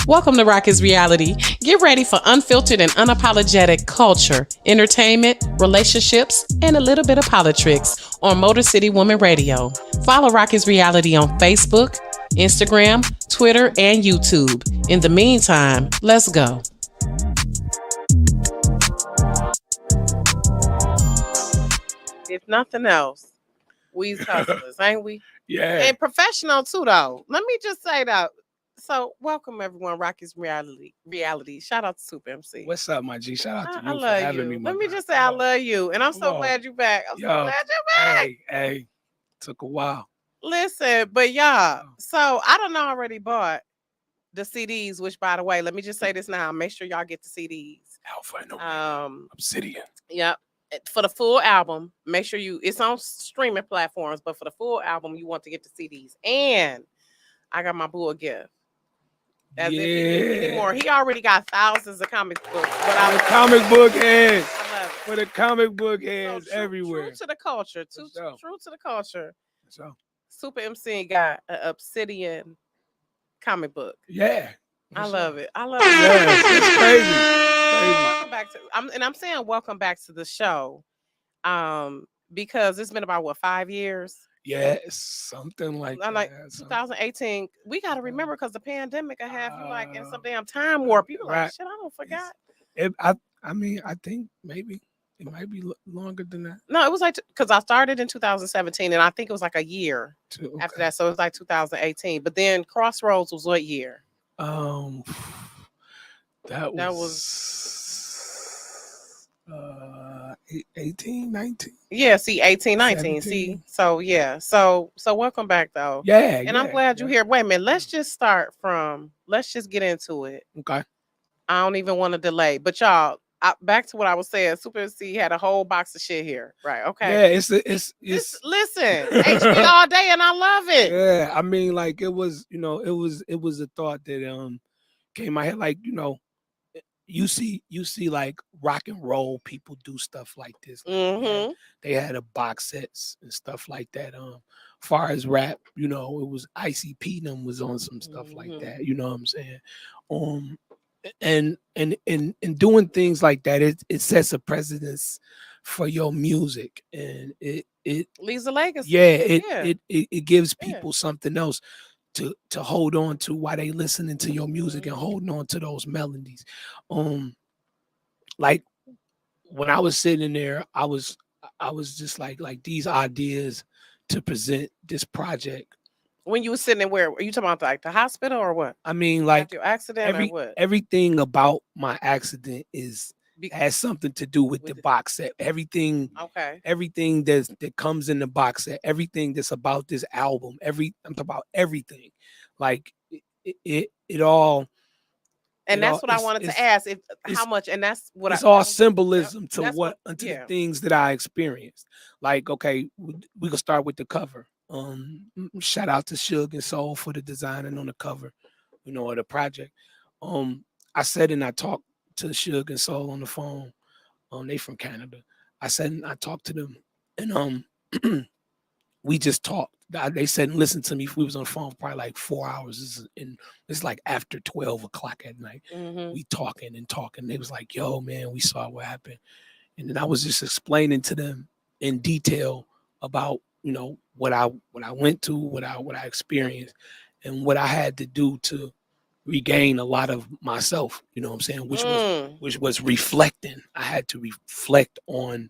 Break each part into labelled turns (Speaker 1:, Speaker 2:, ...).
Speaker 1: Welcome to Rocki's Reality. Get ready for unfiltered and unapologetic culture, entertainment, relationships, and a little bit of politics on Motor City Woman Radio. Follow Rocki's Reality on Facebook, Instagram, Twitter, and YouTube. In the meantime, let's go. If nothing else, we's hustlers, ain't we?
Speaker 2: Yeah.
Speaker 1: And professional too, though. Let me just say that. So, welcome everyone, Rocki's Reality. Shout out to Supa Emcee.
Speaker 2: What's up, my G? Shout out to you
Speaker 1: I love
Speaker 2: for having
Speaker 1: you.
Speaker 2: me.
Speaker 1: Let me just say I love you, and I'm so glad you're back. I'm so glad you're back.
Speaker 2: Hey, took a while.
Speaker 1: Listen, but y'all, so I don't know already bought the CDs. Which, by the way, let me just say this now. Make sure y'all get the CDs.
Speaker 2: Alpha and Omega. Obsidian.
Speaker 1: Yep. For the full album, make sure it's on streaming platforms. But for the full album, you want to get the CDs. And I got my boo a gift. As if he needs any more. He already got thousands of comic books. But
Speaker 2: the comic book heads.
Speaker 1: I love it.
Speaker 2: For the comic book heads everywhere.
Speaker 1: True to the culture. True to the culture.
Speaker 2: So
Speaker 1: Supa Emcee got an Obsidian comic book.
Speaker 2: Yeah.
Speaker 1: I love it. I love it.
Speaker 2: Yeah, it's crazy.
Speaker 1: Welcome back to I'm saying welcome back to the show. Because it's been about 5 years?
Speaker 2: Yeah, something like that.
Speaker 1: Like 2018. We got to remember because the pandemic I have you like in some damn time warp. You like shit. I don't forgot.
Speaker 2: I mean, I think maybe it might be longer than that.
Speaker 1: No, it was like because I started in 2017, and I think it was like a year after that. So it was like 2018. But then Crossroads was what year?
Speaker 2: That was 18, 19.
Speaker 1: Yeah, see, 18, 19. 17. See, so yeah. So welcome back though.
Speaker 2: Yeah.
Speaker 1: And I'm glad you're here. Wait a minute. Let's just get into it.
Speaker 2: Okay.
Speaker 1: I don't even want to delay. But y'all, back to what I was saying. Supa Emcee had a whole box of shit here. Right. Okay.
Speaker 2: Yeah, it's
Speaker 1: listen, HB all day and I love it.
Speaker 2: Yeah. I mean, like it was a thought that came in my head, like, you see like rock and roll people do stuff like this.
Speaker 1: Mm-hmm.
Speaker 2: They had a box sets and stuff like that. Far as rap, it was ICP them was on some stuff like that. You know what I'm saying? And doing things like that, it sets a precedence for your music, and it
Speaker 1: leaves a legacy.
Speaker 2: Yeah, it gives people something else to hold on to while they listening to your music and holding on to those melodies. Like when I was sitting there, I was just like these ideas to present this project.
Speaker 1: When you were sitting in where? Are you talking about like the hospital or what?
Speaker 2: I mean, like
Speaker 1: your accident or what?
Speaker 2: Everything about my accident has something to do with the box set. Everything that comes in the box set, everything that's about this album, I'm talking about everything. Like it all.
Speaker 1: And that's what I wanted to ask. How much? And that's what
Speaker 2: it's all symbolism to the things that I experienced. Like, okay, we can start with the cover. Shout out to Suge and Soul for the designing on the cover, of the project. I said and I talked to Suge and Soul on the phone. They from Canada. I said and I talked to them, and we just talked. They said, listen to me. We was on the phone for probably like 4 hours. It's like after 12 o'clock at night.
Speaker 1: Mm-hmm.
Speaker 2: We talking. They was like, yo, man, we saw what happened. And then I was just explaining to them in detail about, what I went to, what I experienced, and what I had to do to regain a lot of myself, you know what I'm saying? Which was reflecting. I had to reflect on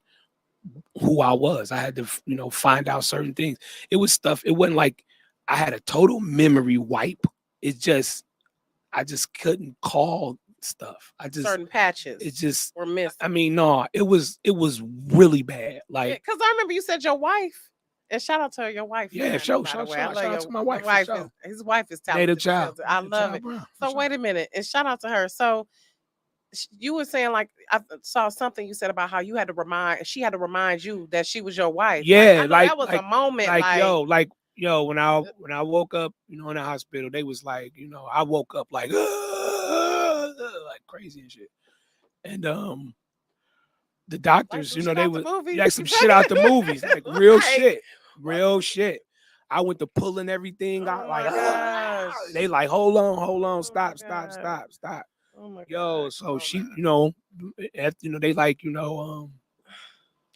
Speaker 2: who I was. I had to, find out certain things. It was stuff. It wasn't like I had a total memory wipe. I just couldn't call stuff.
Speaker 1: Certain patches.
Speaker 2: It just
Speaker 1: were missing.
Speaker 2: I mean, no, it was really bad. Like,
Speaker 1: because I remember you said your wife. And shout out to your wife.
Speaker 2: Yeah, shout out to my wife.
Speaker 1: His wife is talented.
Speaker 2: Native child.
Speaker 1: I love it. So wait a minute, and shout out to her. So you were saying, like, I saw something you said about how she had to remind you that she was your wife.
Speaker 2: Yeah,
Speaker 1: that was a moment.
Speaker 2: Like when I woke up, in the hospital, they was like, I woke up like crazy and shit, and the doctors, they was like some shit out the movies, like real shit. I went to pulling everything out, like, They like, hold on,
Speaker 3: Oh my
Speaker 2: stop.
Speaker 3: God. Oh my
Speaker 2: Yo,
Speaker 3: God.
Speaker 2: so
Speaker 3: Oh
Speaker 2: she,
Speaker 3: my.
Speaker 2: they like,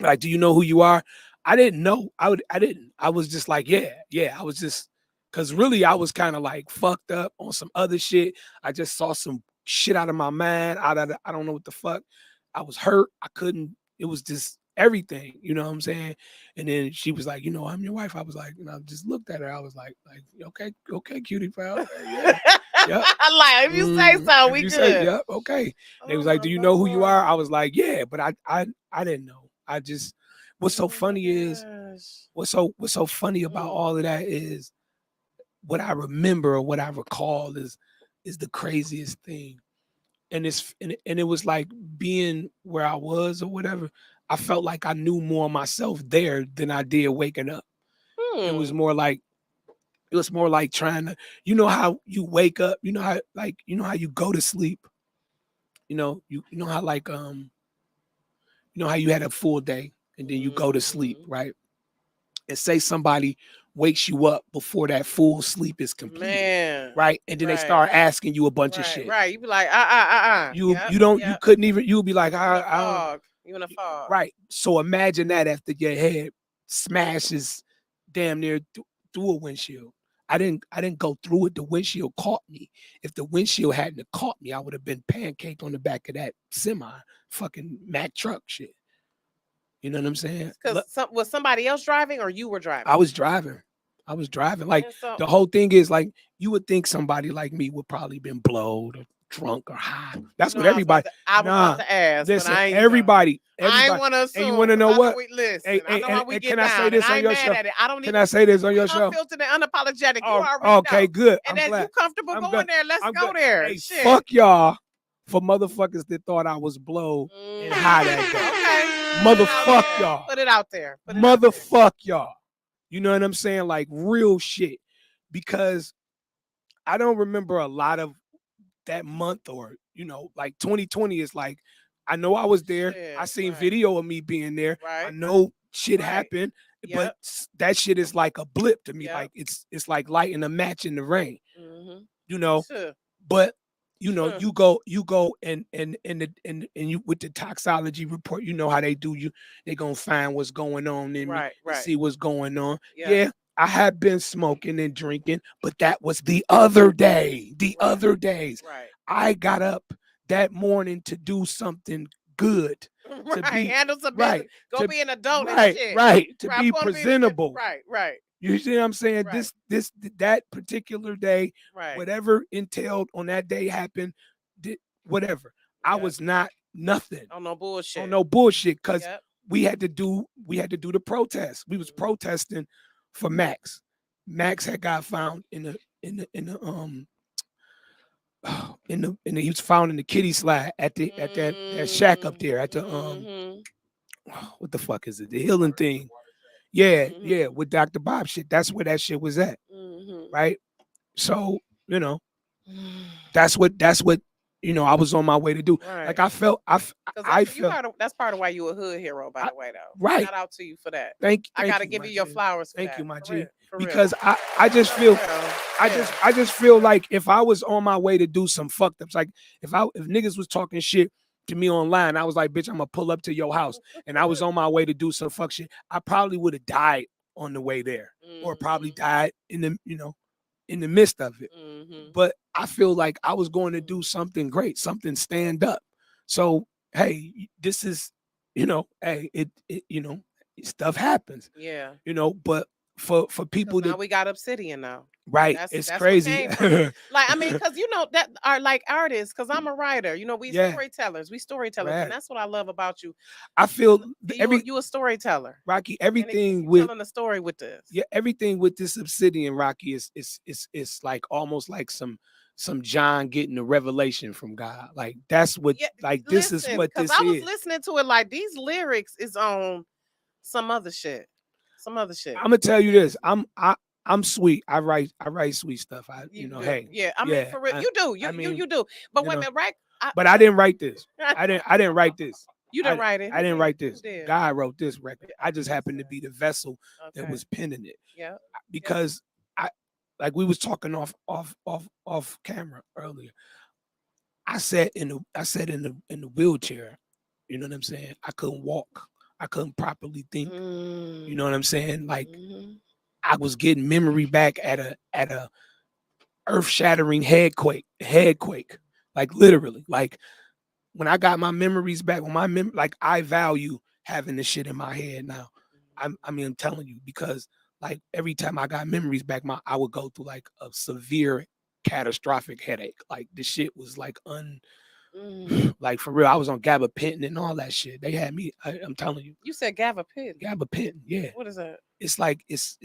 Speaker 2: like, do you know who you are? I didn't know. I didn't. I was just like, yeah. I was just, cause really I was kind of like fucked up on some other shit. I just saw some shit out of my mind. I don't know what the fuck. I was hurt. I couldn't. It was just everything. You know what I'm saying? And then she was like, I'm your wife. I was like, I just looked at her. I was like, okay, cutie pal. Yeah, yep.
Speaker 3: Like if you say so,
Speaker 2: If
Speaker 3: we
Speaker 2: you say,
Speaker 3: good.
Speaker 2: yep, okay. They
Speaker 3: Oh
Speaker 2: was like,
Speaker 3: my
Speaker 2: do you know who you are?
Speaker 3: Lord.
Speaker 2: I was like, yeah, but I didn't know. I just what's so
Speaker 3: Oh my
Speaker 2: funny is
Speaker 3: gosh.
Speaker 2: what's so funny about
Speaker 3: Mm.
Speaker 2: all of that is what I remember or what I recall is the craziest thing. And it was like being where I was or whatever. I felt like I knew more of myself there than I did waking up. It was
Speaker 3: Hmm.
Speaker 2: more like trying to, how you wake up, how you go to sleep, you know how like how you had a full day and then you go to sleep,
Speaker 3: Mhm.
Speaker 2: right? And say somebody wakes you up before that full sleep is completed,
Speaker 3: Man.
Speaker 2: right? And then they
Speaker 3: Right.
Speaker 2: start asking you a bunch of
Speaker 3: Right.
Speaker 2: shit.
Speaker 3: Right. You be like,
Speaker 2: You
Speaker 3: Yep.
Speaker 2: you don't you
Speaker 3: Yep.
Speaker 2: couldn't even you'll be like,
Speaker 3: You in a
Speaker 2: I don't
Speaker 3: fog. You in a fog.
Speaker 2: right. So imagine that after your head smashes damn near through a windshield. I didn't go through it. The windshield caught me. If the windshield hadn't have caught me, I would have been pancaked on the back of that semi fucking Mack truck shit. You know what I'm saying?
Speaker 3: Because was somebody else driving or you were
Speaker 2: I
Speaker 3: driving?
Speaker 2: was driving. I was driving. Like
Speaker 3: And so
Speaker 2: the whole thing is like you would think somebody like me would probably been blowed or drunk or high.
Speaker 3: you
Speaker 2: That's
Speaker 3: know
Speaker 2: what
Speaker 3: I was about
Speaker 2: everybody.
Speaker 3: to I was about
Speaker 2: Nah,
Speaker 3: to ask, but
Speaker 2: listen,
Speaker 3: I ain't
Speaker 2: everybody,
Speaker 3: I ain't
Speaker 2: everybody.
Speaker 3: want to
Speaker 2: And you
Speaker 3: assume
Speaker 2: want to
Speaker 3: because
Speaker 2: know
Speaker 3: I know
Speaker 2: what?
Speaker 3: we listen.
Speaker 2: Hey,
Speaker 3: I
Speaker 2: hey,
Speaker 3: know how we
Speaker 2: and
Speaker 3: get
Speaker 2: can I say
Speaker 3: down, and
Speaker 2: this
Speaker 3: I
Speaker 2: on
Speaker 3: ain't
Speaker 2: your
Speaker 3: mad
Speaker 2: show?
Speaker 3: at it. I don't
Speaker 2: Can
Speaker 3: need
Speaker 2: I say this on
Speaker 3: you
Speaker 2: your show?
Speaker 3: unfiltered and unapologetic. You
Speaker 2: Oh,
Speaker 3: already
Speaker 2: okay,
Speaker 3: know.
Speaker 2: good.
Speaker 3: And
Speaker 2: I'm
Speaker 3: as you
Speaker 2: glad.
Speaker 3: comfortable
Speaker 2: I'm
Speaker 3: going
Speaker 2: glad.
Speaker 3: there, let's
Speaker 2: I'm
Speaker 3: go
Speaker 2: glad.
Speaker 3: there.
Speaker 2: Hey,
Speaker 3: Shit.
Speaker 2: fuck y'all for motherfuckers that thought I was blow and high that day.
Speaker 3: Okay. Put it out
Speaker 2: Motherfuck
Speaker 3: there.
Speaker 2: y'all.
Speaker 3: Put it out there. Put it out there.
Speaker 2: Motherfuck y'all. You know what I'm saying? Like real shit. Because I don't remember a lot of that month or, like 2020 is like, I know I was there. I
Speaker 3: Shit.
Speaker 2: seen
Speaker 3: Right.
Speaker 2: video of me being there. I
Speaker 3: Right.
Speaker 2: know shit
Speaker 3: Right.
Speaker 2: happened, but
Speaker 3: Yep.
Speaker 2: that shit is like a blip to me.
Speaker 3: Yep.
Speaker 2: Like it's like lighting a match in the rain,
Speaker 3: Mm-hmm.
Speaker 2: you know.
Speaker 3: Sure.
Speaker 2: But
Speaker 3: Sure.
Speaker 2: you go and you with the toxology report, you know how they do you, they gonna find what's going on in me
Speaker 3: Right.
Speaker 2: and
Speaker 3: Right.
Speaker 2: see what's going on.
Speaker 3: Yep.
Speaker 2: Yeah, I have been smoking and drinking, but that was the other day. The
Speaker 3: Right.
Speaker 2: other days.
Speaker 3: Right.
Speaker 2: I got up that morning to do something good. To
Speaker 3: Right.
Speaker 2: be
Speaker 3: Handle some business.
Speaker 2: right.
Speaker 3: Go
Speaker 2: To
Speaker 3: be an adult and
Speaker 2: right,
Speaker 3: shit.
Speaker 2: right. To
Speaker 3: Right.
Speaker 2: be
Speaker 3: Supposed to be the shit.
Speaker 2: presentable.
Speaker 3: Right. Right.
Speaker 2: You see what I'm saying?
Speaker 3: Right.
Speaker 2: That particular day,
Speaker 3: Right.
Speaker 2: whatever entailed on that day happened, whatever. I
Speaker 3: Yep.
Speaker 2: was not nothing
Speaker 3: On no bullshit.
Speaker 2: on no bullshit because
Speaker 3: Yep.
Speaker 2: we had to do the protest. We was
Speaker 3: Mhm.
Speaker 2: protesting for Max. Max had got found he was found in the kitty slide at that shack up there at the
Speaker 3: Mhm.
Speaker 2: what the fuck is it? The healing thing. Yeah, yeah,
Speaker 3: Mhm.
Speaker 2: with Dr. Bob shit. That's where that shit was at.
Speaker 3: Mhm.
Speaker 2: Right. So, that's what I was on my way to do.
Speaker 3: Right.
Speaker 2: Like I felt
Speaker 3: Because
Speaker 2: I
Speaker 3: that's you
Speaker 2: felt
Speaker 3: part of that's part of why you a hood hero, by
Speaker 2: I,
Speaker 3: the way, though.
Speaker 2: right.
Speaker 3: Shout out to you for that. I
Speaker 2: Thank
Speaker 3: gotta
Speaker 2: you,
Speaker 3: give
Speaker 2: my
Speaker 3: you your
Speaker 2: G.
Speaker 3: flowers for
Speaker 2: Thank you,
Speaker 3: that.
Speaker 2: my
Speaker 3: For real.
Speaker 2: G.
Speaker 3: For real.
Speaker 2: Because I just
Speaker 3: For
Speaker 2: feel
Speaker 3: real.
Speaker 2: I
Speaker 3: Yeah.
Speaker 2: just feel like if I was on my way to do some fucked ups, like if niggas was talking shit to me online, I was like, bitch, I'm gonna pull up to your house, and I was on my way to do some fuck shit, I probably would have died on the way there, or probably died in the midst of it.
Speaker 3: Mhm.
Speaker 2: But I feel like I was going to do something great, something stand up. So hey, this is, hey, stuff happens,
Speaker 3: Yeah.
Speaker 2: but for
Speaker 3: Because
Speaker 2: people
Speaker 3: now
Speaker 2: that
Speaker 3: we got Obsidian now.
Speaker 2: right, it's
Speaker 3: That's what
Speaker 2: crazy.
Speaker 3: came from it. Like, I mean, because that are like artists, because I'm a writer. We
Speaker 2: Yeah,
Speaker 3: storytellers. And
Speaker 2: right.
Speaker 3: that's what I love about you.
Speaker 2: I feel
Speaker 3: You a storyteller.
Speaker 2: Rocky,
Speaker 3: And
Speaker 2: everything
Speaker 3: you
Speaker 2: with
Speaker 3: telling a story with this.
Speaker 2: yeah, everything with this Obsidian Rocky is like almost like some John getting a revelation from God. Like that's what
Speaker 3: Yeah,
Speaker 2: like this is
Speaker 3: listen,
Speaker 2: what
Speaker 3: because
Speaker 2: this
Speaker 3: I was
Speaker 2: is.
Speaker 3: listening to it like these lyrics is on some other shit. Some other shit.
Speaker 2: I'm gonna tell you this. I'm sweet. I write sweet stuff.
Speaker 3: You do.
Speaker 2: Hey,
Speaker 3: Yeah. I mean,
Speaker 2: yeah.
Speaker 3: for real. You do. You
Speaker 2: I
Speaker 3: you
Speaker 2: mean,
Speaker 3: you do. But
Speaker 2: you
Speaker 3: wait a
Speaker 2: know,
Speaker 3: minute, right?
Speaker 2: but I didn't write this. I didn't write this.
Speaker 3: You didn't write it.
Speaker 2: I
Speaker 3: Who
Speaker 2: didn't
Speaker 3: did?
Speaker 2: write
Speaker 3: Who
Speaker 2: this.
Speaker 3: did?
Speaker 2: God wrote this record. I just happened to
Speaker 3: Listen.
Speaker 2: be the vessel that
Speaker 3: Okay.
Speaker 2: was penning it
Speaker 3: Yep. Yep.
Speaker 2: because I like we was talking off camera earlier. I sat in the wheelchair. You know what I'm saying? I couldn't walk. I couldn't properly think. You know what I'm saying? Like I was getting memory back at a earth-shattering head quake. Like literally. Like when I got my memories back, like I value having this shit in my head now. I'm telling you, because like every time I got memories back, I would go through like a severe catastrophic headache. Like the shit was like like for real. I was on gabapentin and all that shit. They had me. I'm telling you.
Speaker 3: You said gabapentin.
Speaker 2: Gabapentin, yeah.
Speaker 3: What is that?
Speaker 2: It's like it's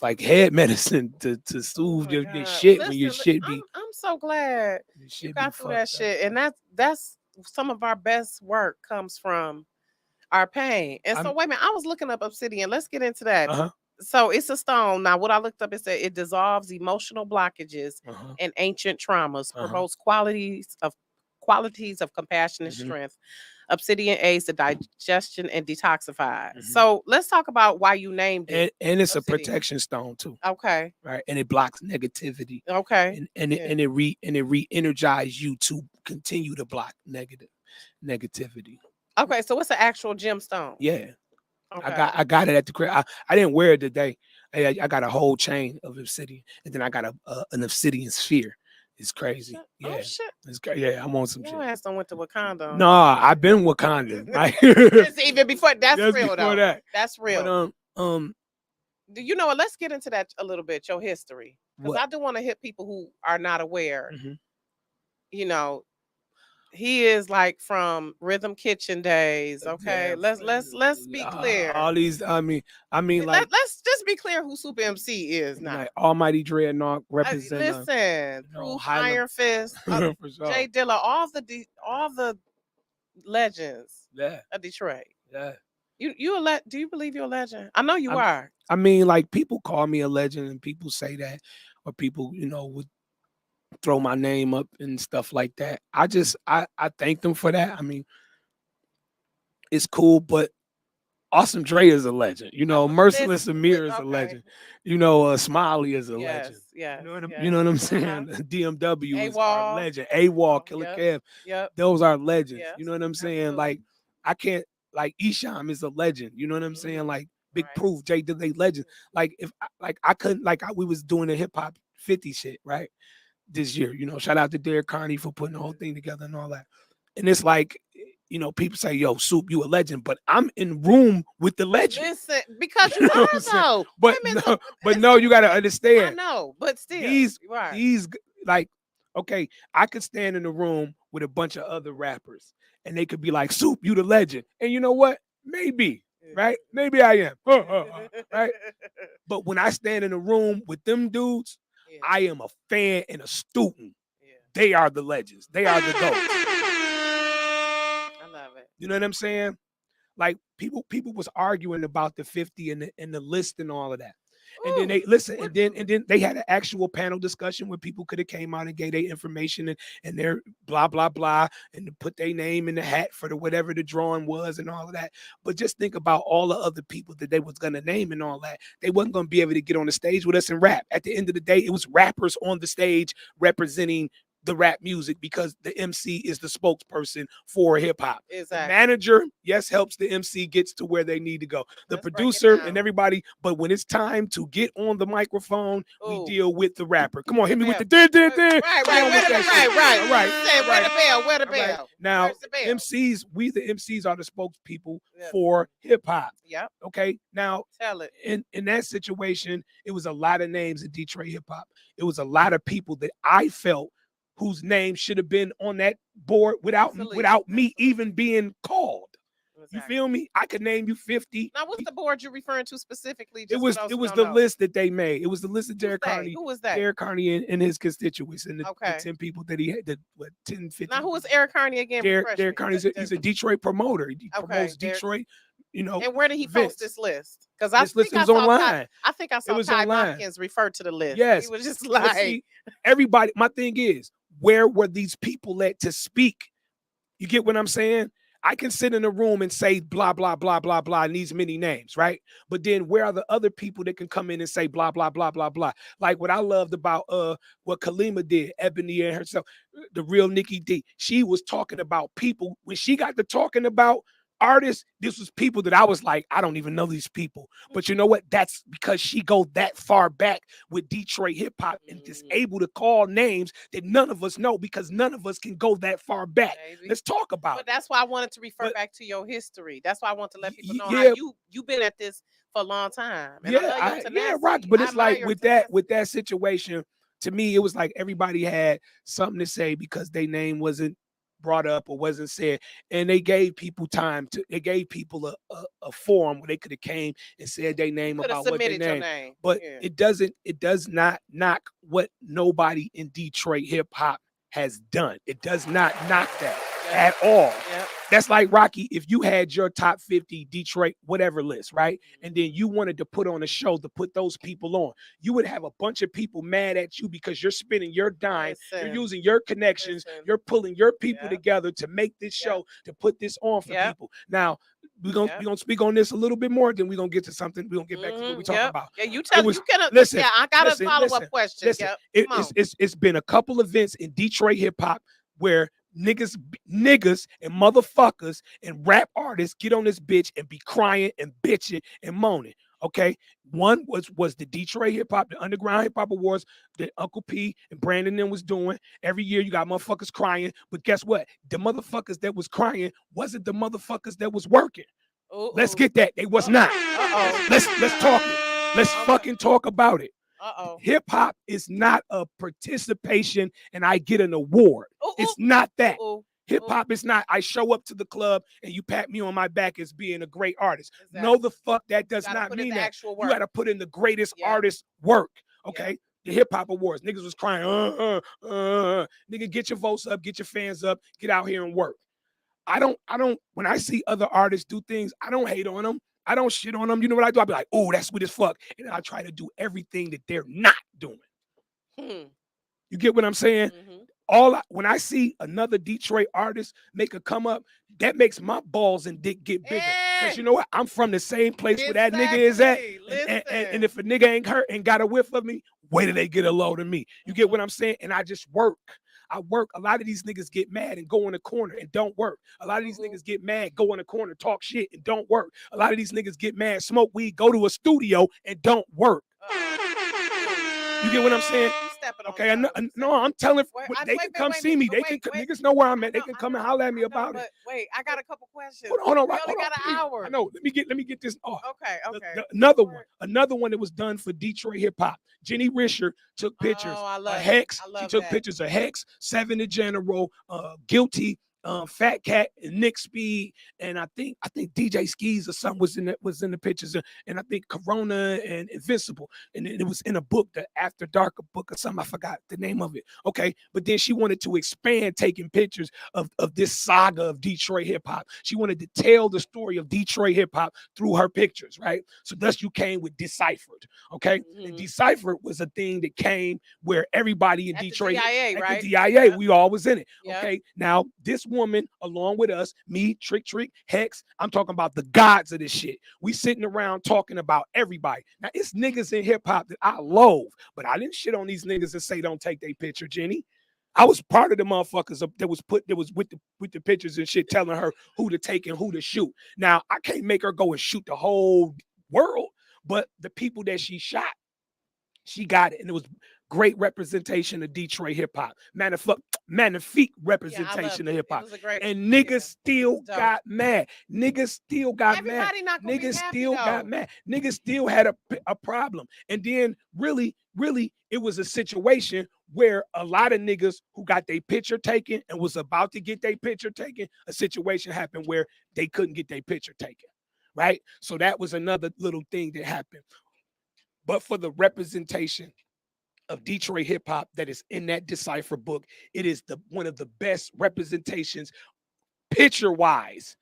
Speaker 2: like head medicine to soothe your shit. Listen, when your shit be.
Speaker 3: I'm so glad you got through that shit, and that's some of our best work comes from our pain. And so wait a minute, I was looking up Obsidian. Let's get into that. So it's a stone. Now, what I looked up, it said it dissolves emotional blockages and ancient traumas, promotes qualities of compassion and strength. Obsidian aids the digestion and detoxify. So let's talk about why you named it.
Speaker 2: And it's
Speaker 3: Obsidian.
Speaker 2: A protection stone too.
Speaker 3: Okay.
Speaker 2: Right. And it blocks negativity.
Speaker 3: Okay.
Speaker 2: And it re-energizes you to continue to block negativity.
Speaker 3: Okay. So it's an actual gemstone.
Speaker 2: Yeah.
Speaker 3: Okay.
Speaker 2: I got it at the crib. I didn't wear it today. I got a whole chain of obsidian, and then I got an obsidian sphere. It's crazy. Yeah.
Speaker 3: Oh, shit.
Speaker 2: It's crazy. Yeah, I'm on some shit.
Speaker 3: Your ass done went to Wakanda.
Speaker 2: No, I've been Wakandan.
Speaker 3: It's even before that's real
Speaker 2: before
Speaker 3: though.
Speaker 2: That.
Speaker 3: That's real.
Speaker 2: But,
Speaker 3: do you know what? Let's get into that a little bit, your history. Because I do want to hit people who are not aware. You know, he is like from Rhythm Kitchen days. Okay.
Speaker 2: Yeah,
Speaker 3: let's be clear.
Speaker 2: All these, I mean like
Speaker 3: let's just be clear who Supa Emcee is now.
Speaker 2: Like Almighty Dreadnaught represent.
Speaker 3: Listen, Iron Fist, Jay Dilla, all the legends of Detroit.
Speaker 2: Yeah.
Speaker 3: Do you believe you're a legend? I know you are.
Speaker 2: I mean, like people call me a legend and people say that, or people, would throw my name up and stuff like that. I thank them for that. I mean, it's cool, but Awesome Dre is a legend. Merciless Amir is a legend. Smiley is a legend.
Speaker 3: Yeah.
Speaker 2: You know what I'm saying? DMW is our legend. AWOL, Killer Kev.
Speaker 3: Yep.
Speaker 2: Those are legends.
Speaker 3: Yes,
Speaker 2: you know what I'm saying?
Speaker 3: absolutely.
Speaker 2: Like I can't Isham is a legend. You know what I'm saying? Like Big Proof, Jay Dilla legend. Like if I couldn't we was doing the hip hop 50 shit, right? This year, shout out to Derek Carney for putting the whole thing together and all that. And it's like, people say, yo, Soup, you a legend, but I'm in room with the legend.
Speaker 3: Listen, because you are though.
Speaker 2: But no, you gotta understand.
Speaker 3: I know, but still
Speaker 2: these like, okay, I could stand in the room with a bunch of other rappers and they could be like, Soup, you the legend. And you know what? Maybe, right? Maybe I am. Right? But when I stand in a room with them dudes, I am a fan and a student. They are the legends. They are the goats.
Speaker 3: I love it.
Speaker 2: You know what I'm saying? Like people was arguing about the 50 and the list and all of that. And then they listen, and then they had an actual panel discussion where people could have came out and gave their information and their blah blah blah and to put their name in the hat for the whatever the drawing was and all of that. But just think about all the other people that they was gonna name and all that. They wasn't gonna be able to get on the stage with us and rap. At the end of the day, it was rappers on the stage representing the rap music because the MC is the spokesperson for hip hop.
Speaker 3: Exactly.
Speaker 2: The manager, yes, helps the MC gets to where they need to go. The producer and everybody, but when it's time to get on the microphone, we deal with the rapper. Come on, hit me with the
Speaker 3: Right.
Speaker 2: Where
Speaker 3: the bell?
Speaker 2: Now, MCs, we the MCs are the spokespeople for hip hop.
Speaker 3: Yep.
Speaker 2: Okay. Now,
Speaker 3: tell it.
Speaker 2: In that situation, it was a lot of names in Detroit hip hop. It was a lot of people that I felt whose name should have been on that board without me even being called. Exactly. You feel me? I could name you 50.
Speaker 3: Now, what's the board you're referring to specifically?
Speaker 2: It was the list that they made. It was the list of Derek Carney.
Speaker 3: Who was that?
Speaker 2: Derek Carney and his constituents and the 10 people that he had. 10, 15.
Speaker 3: Now, who was Eric Carney again?
Speaker 2: Derek Carney, he's a Detroit promoter. He promotes Detroit.
Speaker 3: And where did he post this list? Because this list was
Speaker 2: online.
Speaker 3: I think I saw Ty Hopkins refer to the list.
Speaker 2: Yes.
Speaker 3: He was just like,
Speaker 2: everybody. My thing is, where were these people at to speak? You get what I'm saying? I can sit in a room and say blah, blah, blah, blah, blah, and these many names, right? But then where are the other people that can come in and say blah, blah, blah, blah, blah? Like what I loved about what Kalima did, Ebony and herself, the real Nikki D. She was talking about people. When she got to talking about artists, this was people that I was like, I don't even know these people. But you know what? That's because she go that far back with Detroit hip hop and is able to call names that none of us know because none of us can go that far back. Maybe. Let's talk about
Speaker 3: it. That's why I wanted to refer back to your history. That's why I want to let people know how you've been at this for a long time. And
Speaker 2: Rock. But it's like with that situation, to me, it was like everybody had something to say because their name wasn't brought up or wasn't said, and they gave people time to. They gave people a forum where they could have came and said their name about what their name. But it does not knock what nobody in Detroit hip hop has done. It does not knock that at all. That's like Rocki. If you had your top 50 Detroit whatever list, right, and then you wanted to put on a show to put those people on, you would have a bunch of people mad at you because you're spending your dime, you're using your connections, you're pulling your people together to make this show, to put this on for people. Now we're gonna speak on this a little bit more, then we're gonna get to something. We're gonna get back to what we talking about.
Speaker 3: Yeah, you tell you can listen. Yeah, I got a follow-up question.
Speaker 2: Listen, it's been a couple events in Detroit hip hop where niggas and motherfuckers and rap artists get on this bitch and be crying and bitching and moaning. Okay, one was the Detroit hip hop, the Underground Hip Hop Awards that Uncle P and Brandon then was doing. Every year you got motherfuckers crying, but guess what? The motherfuckers that was crying wasn't the motherfuckers that was working. Let's get that. They was not. Let's talk it. Let's fucking talk about it. Hip hop is not a participation and I get an award. It's not that. Hip hop is not I show up to the club and you pat me on my back as being a great artist. Exactly. No, the fuck that does not mean that. You got to put in the greatest artist work. Okay. The hip hop awards. Niggas was crying. Nigga, get your votes up, get your fans up, get out here and work. I don't, when I see other artists do things, I don't hate on them. I don't shit on them. You know what I do? I be like, oh, that's sweet as fuck. And I try to do everything that they're not doing. You get what I'm saying? When I see another Detroit artist make a come up, that makes my balls and dick get bigger. Because you know what? I'm from the same place where that nigga is at. And if a nigga ain't hurt and got a whiff of me, wait till they get a load of me. You get what I'm saying? And I just work. I work. A lot of these niggas get mad and go in the corner and don't work. A lot of these niggas get mad, go in the corner, talk shit and don't work. A lot of these niggas get mad, smoke weed, go to a studio and don't work. You get what I'm saying? Okay, I'm telling. They can come see me. They can. Niggas know where I'm at. They can come and holler at me about it.
Speaker 3: Wait, I got a couple questions.
Speaker 2: Hold on,
Speaker 3: we only got an hour.
Speaker 2: I know. Let me get this off.
Speaker 3: Okay.
Speaker 2: Another one that was done for Detroit hip hop. Jenny Risher took pictures of Hex. She took pictures of Hex, Seven the General, Guilty, Fat Cat, and Nick Speed, and I think DJ Skis or something was in the pictures, and I think Corona and Invincible, and it was in a book, the After Dark book or something. I forgot the name of it. Okay, but then she wanted to expand taking pictures of this saga of Detroit hip hop. She wanted to tell the story of Detroit hip hop through her pictures, right? So thus you came with Deciphered. Okay, and Deciphered was a thing that came where everybody in Detroit,
Speaker 3: the DIA, right?
Speaker 2: The DIA, we all was in it. Okay, now this woman along with us, me, Trick, Hex, I'm talking about the gods of this shit. We sitting around talking about everybody. Now it's niggas in hip hop that I loathe, but I didn't shit on these niggas and say don't take their picture, Jenny. I was part of the motherfuckers that was with the pictures and shit, telling her who to take and who to shoot. Now I can't make her go and shoot the whole world, but the people that she shot, she got it, and it was great representation of Detroit hip hop. Magnifique representation of hip hop. And niggas still got mad. Niggas still got mad. Niggas still got mad. Niggas still had a problem. And then really, it was a situation where a lot of niggas who got their picture taken and was about to get their picture taken, a situation happened where they couldn't get their picture taken. Right? So that was another little thing that happened. But for the representation of Detroit hip hop that is in that Decipher book, it is one of the best representations picture wise.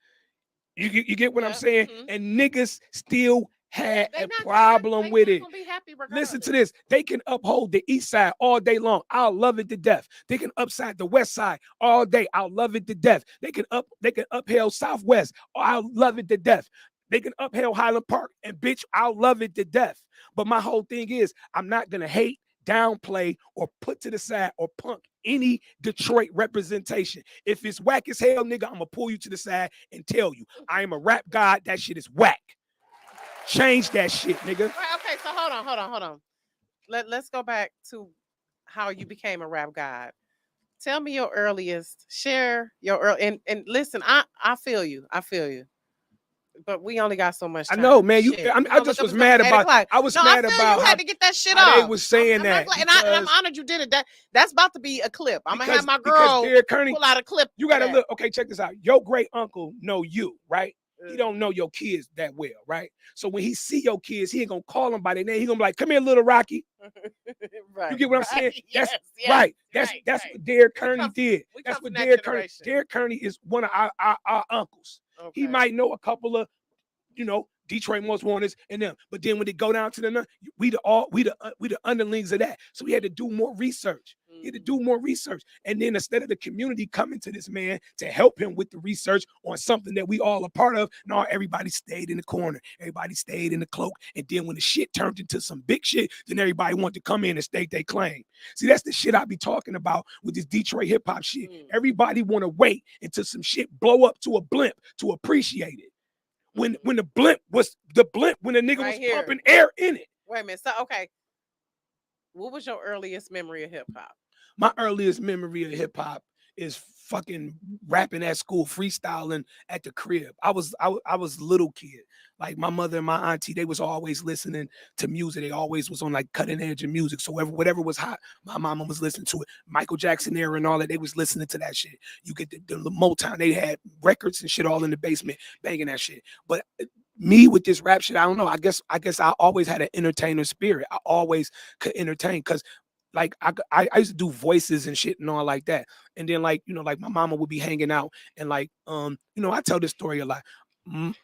Speaker 2: You get what I'm saying? And niggas still had a problem with it. Listen to this. They can uphold the east side all day long. I'll love it to death. They can upside the west side all day. I'll love it to death. They can uphill southwest. I'll love it to death. They can uphill Highland Park, and bitch, I'll love it to death. But my whole thing is, I'm not gonna hate, downplay, or put to the side or punk any Detroit representation. If it's whack as hell, nigga, I'm gonna pull you to the side and tell you, I am a rap god. That shit is whack. Change that shit, nigga.
Speaker 3: Okay, so hold on. Let's go back to how you became a rap god. Tell me your earliest. Share your early and listen. I feel you. But we only got so much time.
Speaker 2: I know, man. I just was mad about. I was mad about.
Speaker 3: You had to get that shit off.
Speaker 2: They was saying that,
Speaker 3: and I'm honored you did it. That's about to be a clip. I'm gonna have my girl pull out a clip.
Speaker 2: You gotta look. Okay, check this out. Your great uncle know you, right? He don't know your kids that well, right? So when he see your kids, he ain't gonna call them by their name. He gonna be like, "Come here, little Rocki."
Speaker 3: Right.
Speaker 2: You get what I'm saying?
Speaker 3: Yes,
Speaker 2: right. That's what Derek Kearney did. That's what Derek Kearney. Derek Kearney is one of our uncles. Okay. He might know a couple of, Detroit Most Wanteds and them, but then when they go down to we the underlings of that. So he had to do more research. He had to do more research, and then instead of the community coming to this man to help him with the research on something that we all a part of, no, everybody stayed in the corner. Everybody stayed in the cloak, and then when the shit turned into some big shit, then everybody wanted to come in and state their claim. See, that's the shit I be talking about with this Detroit hip hop shit. Everybody want to wait until some shit blow up to a blimp to appreciate it. When the blimp when the nigga was pumping air in it.
Speaker 3: Wait a minute. So okay, what was your earliest memory of hip hop?
Speaker 2: My earliest memory of hip hop is fucking rapping at school, freestyling at the crib. I was little kid. Like my mother and my auntie, they was always listening to music. They always was on like cutting edge of music. So whatever was hot, my mama was listening to it. Michael Jackson era and all that, they was listening to that shit. You get the Motown, they had records and shit all in the basement, banging that shit. But me with this rap shit, I don't know. I guess I always had an entertainer spirit. I always could entertain because like I used to do voices and shit and all like that. And then like my mama would be hanging out and like I tell this story a lot.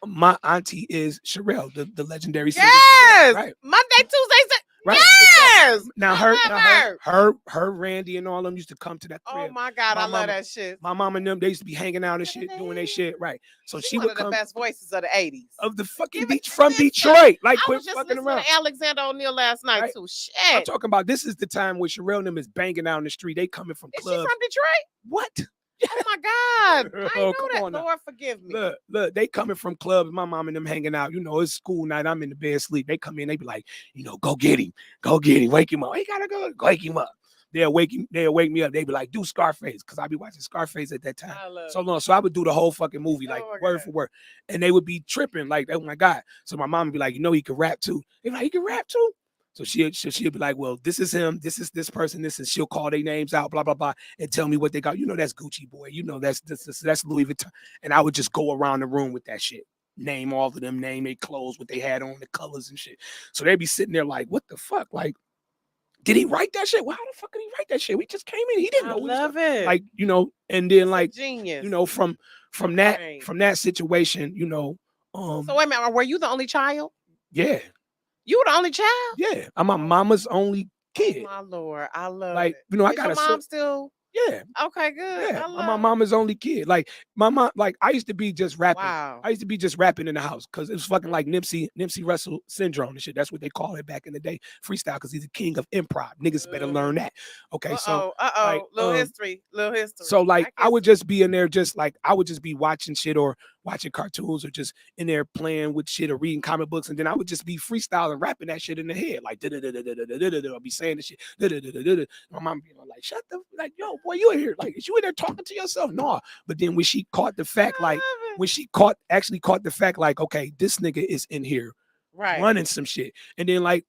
Speaker 2: My auntie is Sherelle, the legendary singer.
Speaker 3: Yes,
Speaker 2: right.
Speaker 3: Monday, Tuesday,
Speaker 2: right.
Speaker 3: Yes,
Speaker 2: now her Randy and all them used to come to that crib.
Speaker 3: Oh my God, I love that shit.
Speaker 2: My mom and them, they used to be hanging out and shit, doing their shit, right? So she would come.
Speaker 3: The best voices of the '80s
Speaker 2: of the fucking from Detroit. Like
Speaker 3: I
Speaker 2: quit
Speaker 3: was just
Speaker 2: fucking
Speaker 3: listening
Speaker 2: around.
Speaker 3: to Alexander O'Neal last night too. Shit,
Speaker 2: I'm talking about this is the time when Sherelle and them is banging out in the street. They coming from clubs.
Speaker 3: Is she from Detroit?
Speaker 2: What?
Speaker 3: Oh my God! I know that.
Speaker 2: On
Speaker 3: Lord, forgive me.
Speaker 2: Look, they coming from clubs. My mom and them hanging out. It's school night. I'm in the bed sleep. They come in. They be like, go get him, wake him up. He gotta go, wake him up. They'll wake me up. They be like, do Scarface, because I be watching Scarface at that time. So I would do the whole fucking movie like word for word, and they would be tripping like, oh my God. So my mom would be like, he can rap too. They be like, he can rap too. So she'll be like, well, this is him, this is this person, this is, she'll call their names out, blah, blah, blah, and tell me what they got. That's Gucci boy. That's Louis Vuitton. And I would just go around the room with that shit. Name all of them, name their clothes, what they had on, the colors and shit. So they'd be sitting there like, what the fuck? Like, did he write that shit? Why the fuck did he write that shit? We just came in. He didn't know.
Speaker 3: I love it.
Speaker 2: Like, and then like,
Speaker 3: genius.
Speaker 2: From that situation,
Speaker 3: So wait a minute, were you the only child?
Speaker 2: Yeah.
Speaker 3: You were the only child?
Speaker 2: Yeah, I'm my mama's only kid.
Speaker 3: Oh my Lord, I love
Speaker 2: like,
Speaker 3: it.
Speaker 2: I got
Speaker 3: your mom still?
Speaker 2: Yeah.
Speaker 3: Okay, good.
Speaker 2: Yeah, I'm my mama's only kid. Like my mom, like I used to be just rapping.
Speaker 3: Wow.
Speaker 2: I used to be just rapping in the house because it was fucking like Nipsey Russell syndrome and shit. That's what they call it back in the day, freestyle, because he's the king of improv. Niggas better learn that. Okay, so
Speaker 3: like, little history.
Speaker 2: So like I would just be in there, just like I would just be watching shit or watching cartoons or just in there playing with shit or reading comic books, and then I would just be freestyling, rapping that shit in the head, like I'll be saying the shit. My mom be like, shut the yo boy, you in here, like is you in there talking to yourself? No. But then when she caught the fact, like when she actually caught the fact, like okay, this nigga is in here running some shit, and then like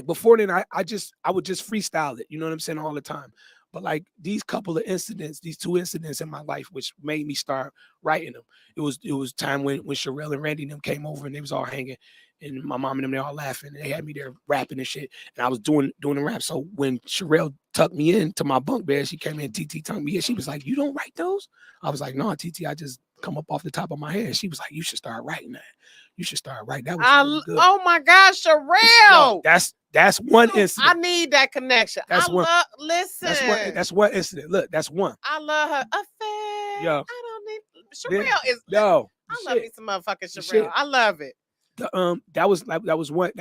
Speaker 2: before then I would just freestyle it, you know what I'm saying, all the time. But like these couple of incidents, these two incidents in my life, which made me start writing them. It was time when Sherelle and Randy and them came over and they was all hanging, and my mom and them, they all laughing, and they had me there rapping and shit, and I was doing the rap. So when Sherelle tucked me into my bunk bed, she came in, TT tucked me in. She was like, "You don't write those?" I was like, "No, TT, I just come up off the top of my head. She was like, you should start writing that. You should start writing. That was really good.
Speaker 3: Oh my gosh, Sherelle.
Speaker 2: Yo, that's one incident.
Speaker 3: I need that connection. Listen.
Speaker 2: That's one incident. Look, that's one.
Speaker 3: I love her. Affair.
Speaker 2: Yo.
Speaker 3: I don't need Sherelle is
Speaker 2: yo.
Speaker 3: I love me some motherfucking Sherelle. I love it.
Speaker 2: That was one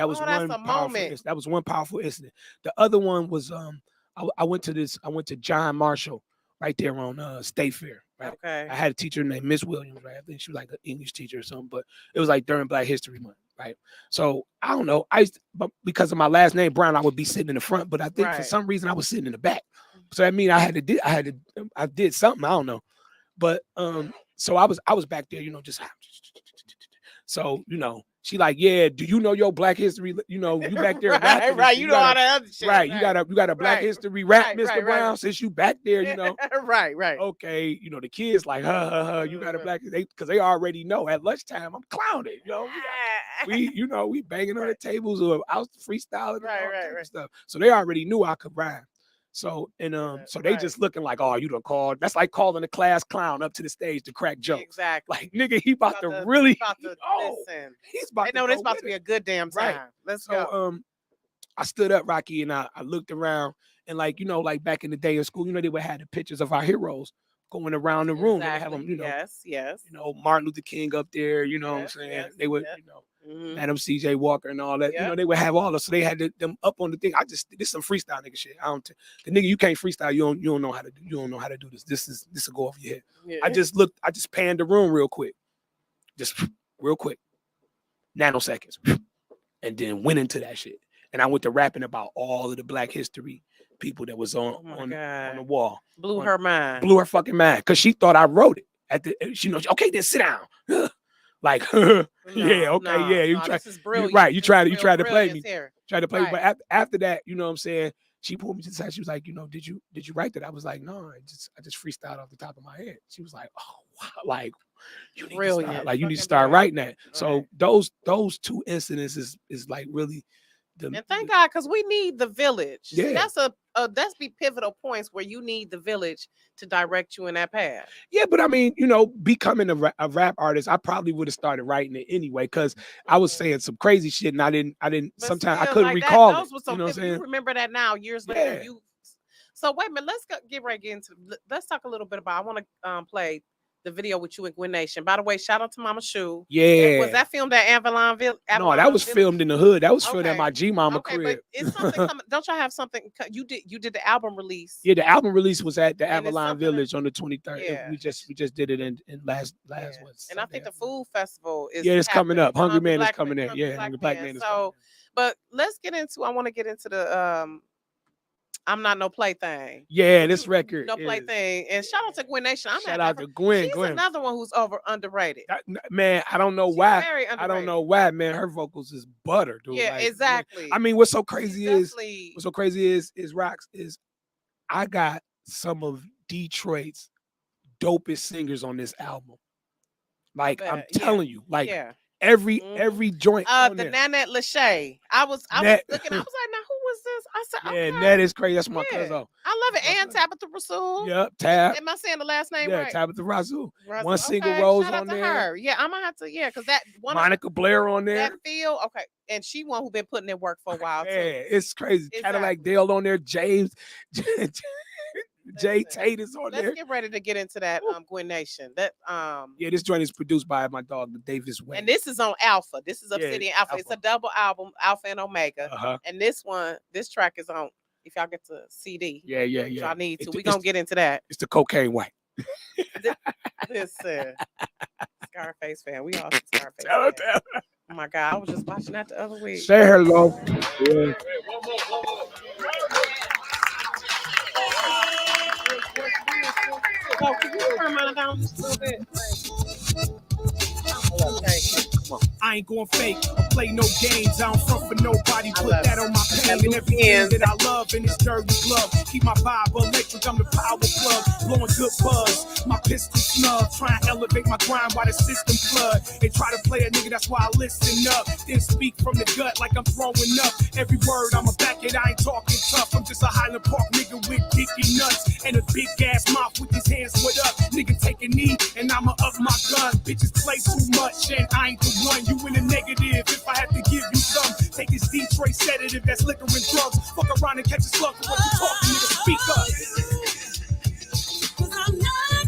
Speaker 3: moment.
Speaker 2: That was one powerful incident. The other one was I went to John Marshall right there on State Fair. Right?
Speaker 3: Okay.
Speaker 2: I had a teacher named Miss Williams, right? I think she was like an English teacher or something, but it was like during Black History Month, right? So I don't know. But because of my last name Brown, I would be sitting in the front, but I think for some reason I was sitting in the back. So I mean I did something, I don't know. But so I was back there, just so she like, yeah, do you know your Black History? You back there rapping.
Speaker 3: right, you know all that other shit.
Speaker 2: Right, you got a Black History rap, Mr. Brown, since you back there,
Speaker 3: right.
Speaker 2: Okay, the kids like, you got a Black, because they already know at lunchtime I'm clowning, we banging on the tables or out freestyling and stuff. So they already knew I could rhyme. So so they just looking like, oh, you done called. That's like calling a class clown up to the stage to crack jokes.
Speaker 3: Exactly.
Speaker 2: Like, nigga, he about to really.
Speaker 3: Listen.
Speaker 2: He's about.
Speaker 3: They know this about to be a good damn time.
Speaker 2: Right.
Speaker 3: Let's go.
Speaker 2: I stood up, Rocki, and I looked around, and like back in the day in school, they would have the pictures of our heroes going around the room.
Speaker 3: Exactly.
Speaker 2: They have them,
Speaker 3: yes.
Speaker 2: Martin Luther King up there. What I'm saying?
Speaker 3: Yes,
Speaker 2: they would, Madam C.J. Walker and all that. They would have all of. So they had them up on the thing. This some freestyle nigga shit. The nigga, you can't freestyle. You don't know how to do. You don't know how to do this. This will go over your head. Yeah. I just panned the room real quick, just real quick, nanoseconds, and then went into that shit. And I went to rapping about all of the Black history people that was on the wall.
Speaker 3: Blew her mind.
Speaker 2: Blew her fucking mind because she thought I wrote it. Okay, then sit down. Like, yeah, okay,
Speaker 3: this is brilliant.
Speaker 2: Right, you tried to play me. Tried to play me. But after that, what I'm saying, she pulled me to the side. She was like, did you write that? I was like, no, I just freestyled off the top of my head. She was like, oh wow, like you need to start writing that. So those two incidents is like really.
Speaker 3: And thank God, because we need the village.
Speaker 2: Yeah.
Speaker 3: That's be pivotal points where you need the village to direct you in that path.
Speaker 2: Yeah, but I mean, becoming a rap artist, I probably would have started writing it anyway, because I was saying some crazy shit and I didn't. Sometimes I couldn't recall it. You know what I'm saying?
Speaker 3: You remember that now, years later. So wait a minute, let's talk a little bit about. I want to play the video with you and Gwen Nation. By the way, shout out to Mama Shu.
Speaker 2: Yeah.
Speaker 3: Was that filmed at Avalon Village?
Speaker 2: No, that was filmed in the hood. That was filmed at my G Mama crib.
Speaker 3: But it's something coming. Don't y'all have something? You did the album release.
Speaker 2: Yeah, the album release was at the Avalon Village on the 23rd. Yeah. We just did it in last month.
Speaker 3: And I think the food festival is
Speaker 2: it's coming up. Hungry Man is coming in. Yeah, Hungry Black Man is coming in.
Speaker 3: But I want to get into the I'm Not No Plaything.
Speaker 2: Yeah, this record.
Speaker 3: No Plaything. And shout out to Gwen Nation.
Speaker 2: Shout out to Gwen.
Speaker 3: She's another one who's underrated.
Speaker 2: Man, I don't know why. I don't know why, man. Her vocals is butter, dude.
Speaker 3: Yeah, exactly.
Speaker 2: I mean, what's so crazy is Rocks is I got some of Detroit's dopest singers on this album. Like, I'm telling you, like every joint.
Speaker 3: The Nanette Lachey. I was looking, I was like, now who was this? I said,
Speaker 2: yeah, that is crazy. That's my cousin.
Speaker 3: I love it. And Tabitha Rasul.
Speaker 2: Yep, Tab.
Speaker 3: Am I saying the last name right?
Speaker 2: Tabitha Rasul. One single rose on there.
Speaker 3: Her. Yeah, I'm gonna have to. Yeah, because that one.
Speaker 2: Monica Blair on there.
Speaker 3: That feel okay, and she one who been putting in work for a while.
Speaker 2: Yeah, it's crazy. Cadillac Dale on there. James. Jay Tate is on there.
Speaker 3: Let's get ready to get into that Gwen Nation. That
Speaker 2: this joint is produced by my dog, the Davis Way.
Speaker 3: And this is on Alpha. This is Obsidian Alpha. It's a double album, Alpha and Omega. And this track is on, if y'all get to CD.
Speaker 2: Yeah.
Speaker 3: Y'all need to. We're gonna get into that.
Speaker 2: It's the Cocaine White.
Speaker 3: Listen. Scarface fan. We all Scarface fan. Oh my God, I was just watching that the other week.
Speaker 2: Say hello. Yeah.
Speaker 3: Oh, can you turn mine down just a little bit?
Speaker 4: I ain't going fake, play no games, I don't front for nobody, put that on my pain and everything that I love in this dirty glove, keep my vibe electric, I'm the power plug, blowing good buzz, My pistol snub, try and elevate my grind while the system flood. They try to play a nigga, that's why I listen up. Then speak from the gut like I'm throwing up. Every word I'ma back it, I ain't talking tough. I'm just a Highland Park nigga with dicky nuts and a big ass mouth with his hands split up. Nigga take a knee and I'ma up my gun. Bitches play too much and I ain't the one. You in the negative if I have to give you some. Take this Detroit sedative that's liquor and drugs. Fuck around and catch a slug for what you talking, nigga. Speak up. I'm not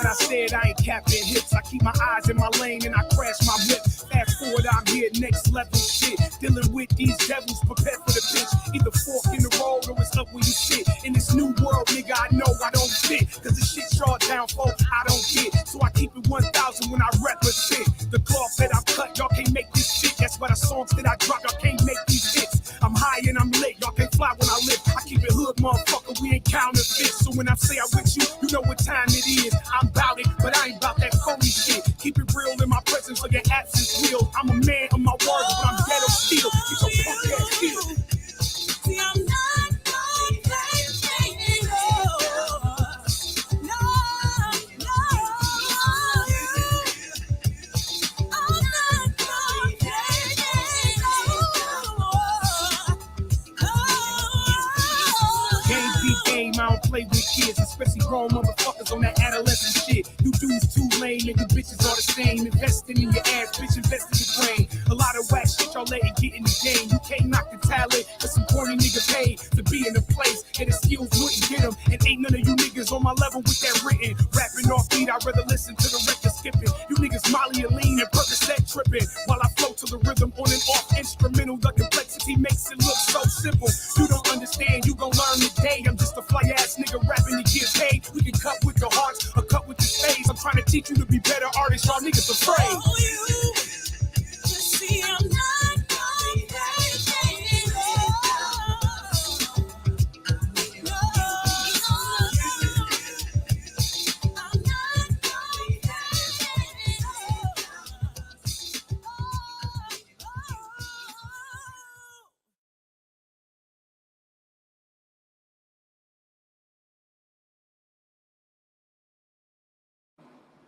Speaker 4: I said I ain't capping hits. I keep my eyes in my lane and I crash my whip. Fast forward, I'm here, next level shit. Dealing with these devils, prepare for the bitch. Either fork in the road or it's up where you sit. In this new world, nigga, I know I don't fit. Cause the shit y'all down for, I don't get. So I keep it 1,000 when I represent. The cloth that I cut, y'all can't make this shit. That's why the songs that I drop, y'all can't make these hits. I'm high and I'm lit, y'all can't fly when I live. I keep it hood, motherfucker, we ain't counterfeit. So when I say I'm with you, you know what time it is. I'm about it, but I ain't about that phony shit. Keep it real in my presence or your absence real. I'm a man of my words, but I'm dead of steel. Get your punk ass still. See, I'm not I don't play with kids, especially grown motherfuckers on that adolescent shit. You dudes too lame and you bitches all the same. Investing in your ass, bitch, invest in your brain. A lot of whack shit y'all letting get in the game. You can't knock the talent, cause some corny nigga paid to be in a place and his skills wouldn't get him. And ain't none of you niggas on my level with that written. Rapping off beat, I'd rather listen to the record skipping. You niggas Molly and lean and Percocet tripping. While I flow to the rhythm on and off instrumental, the complexity makes it look so simple. You don't understand, you gon' learn today. I'm just a fly ass nigga rapping to get paid. We can cut with the hearts or cut with the spades. I'm trying to teach you to be better artists. Y'all niggas afraid. Oh, you see, I'm not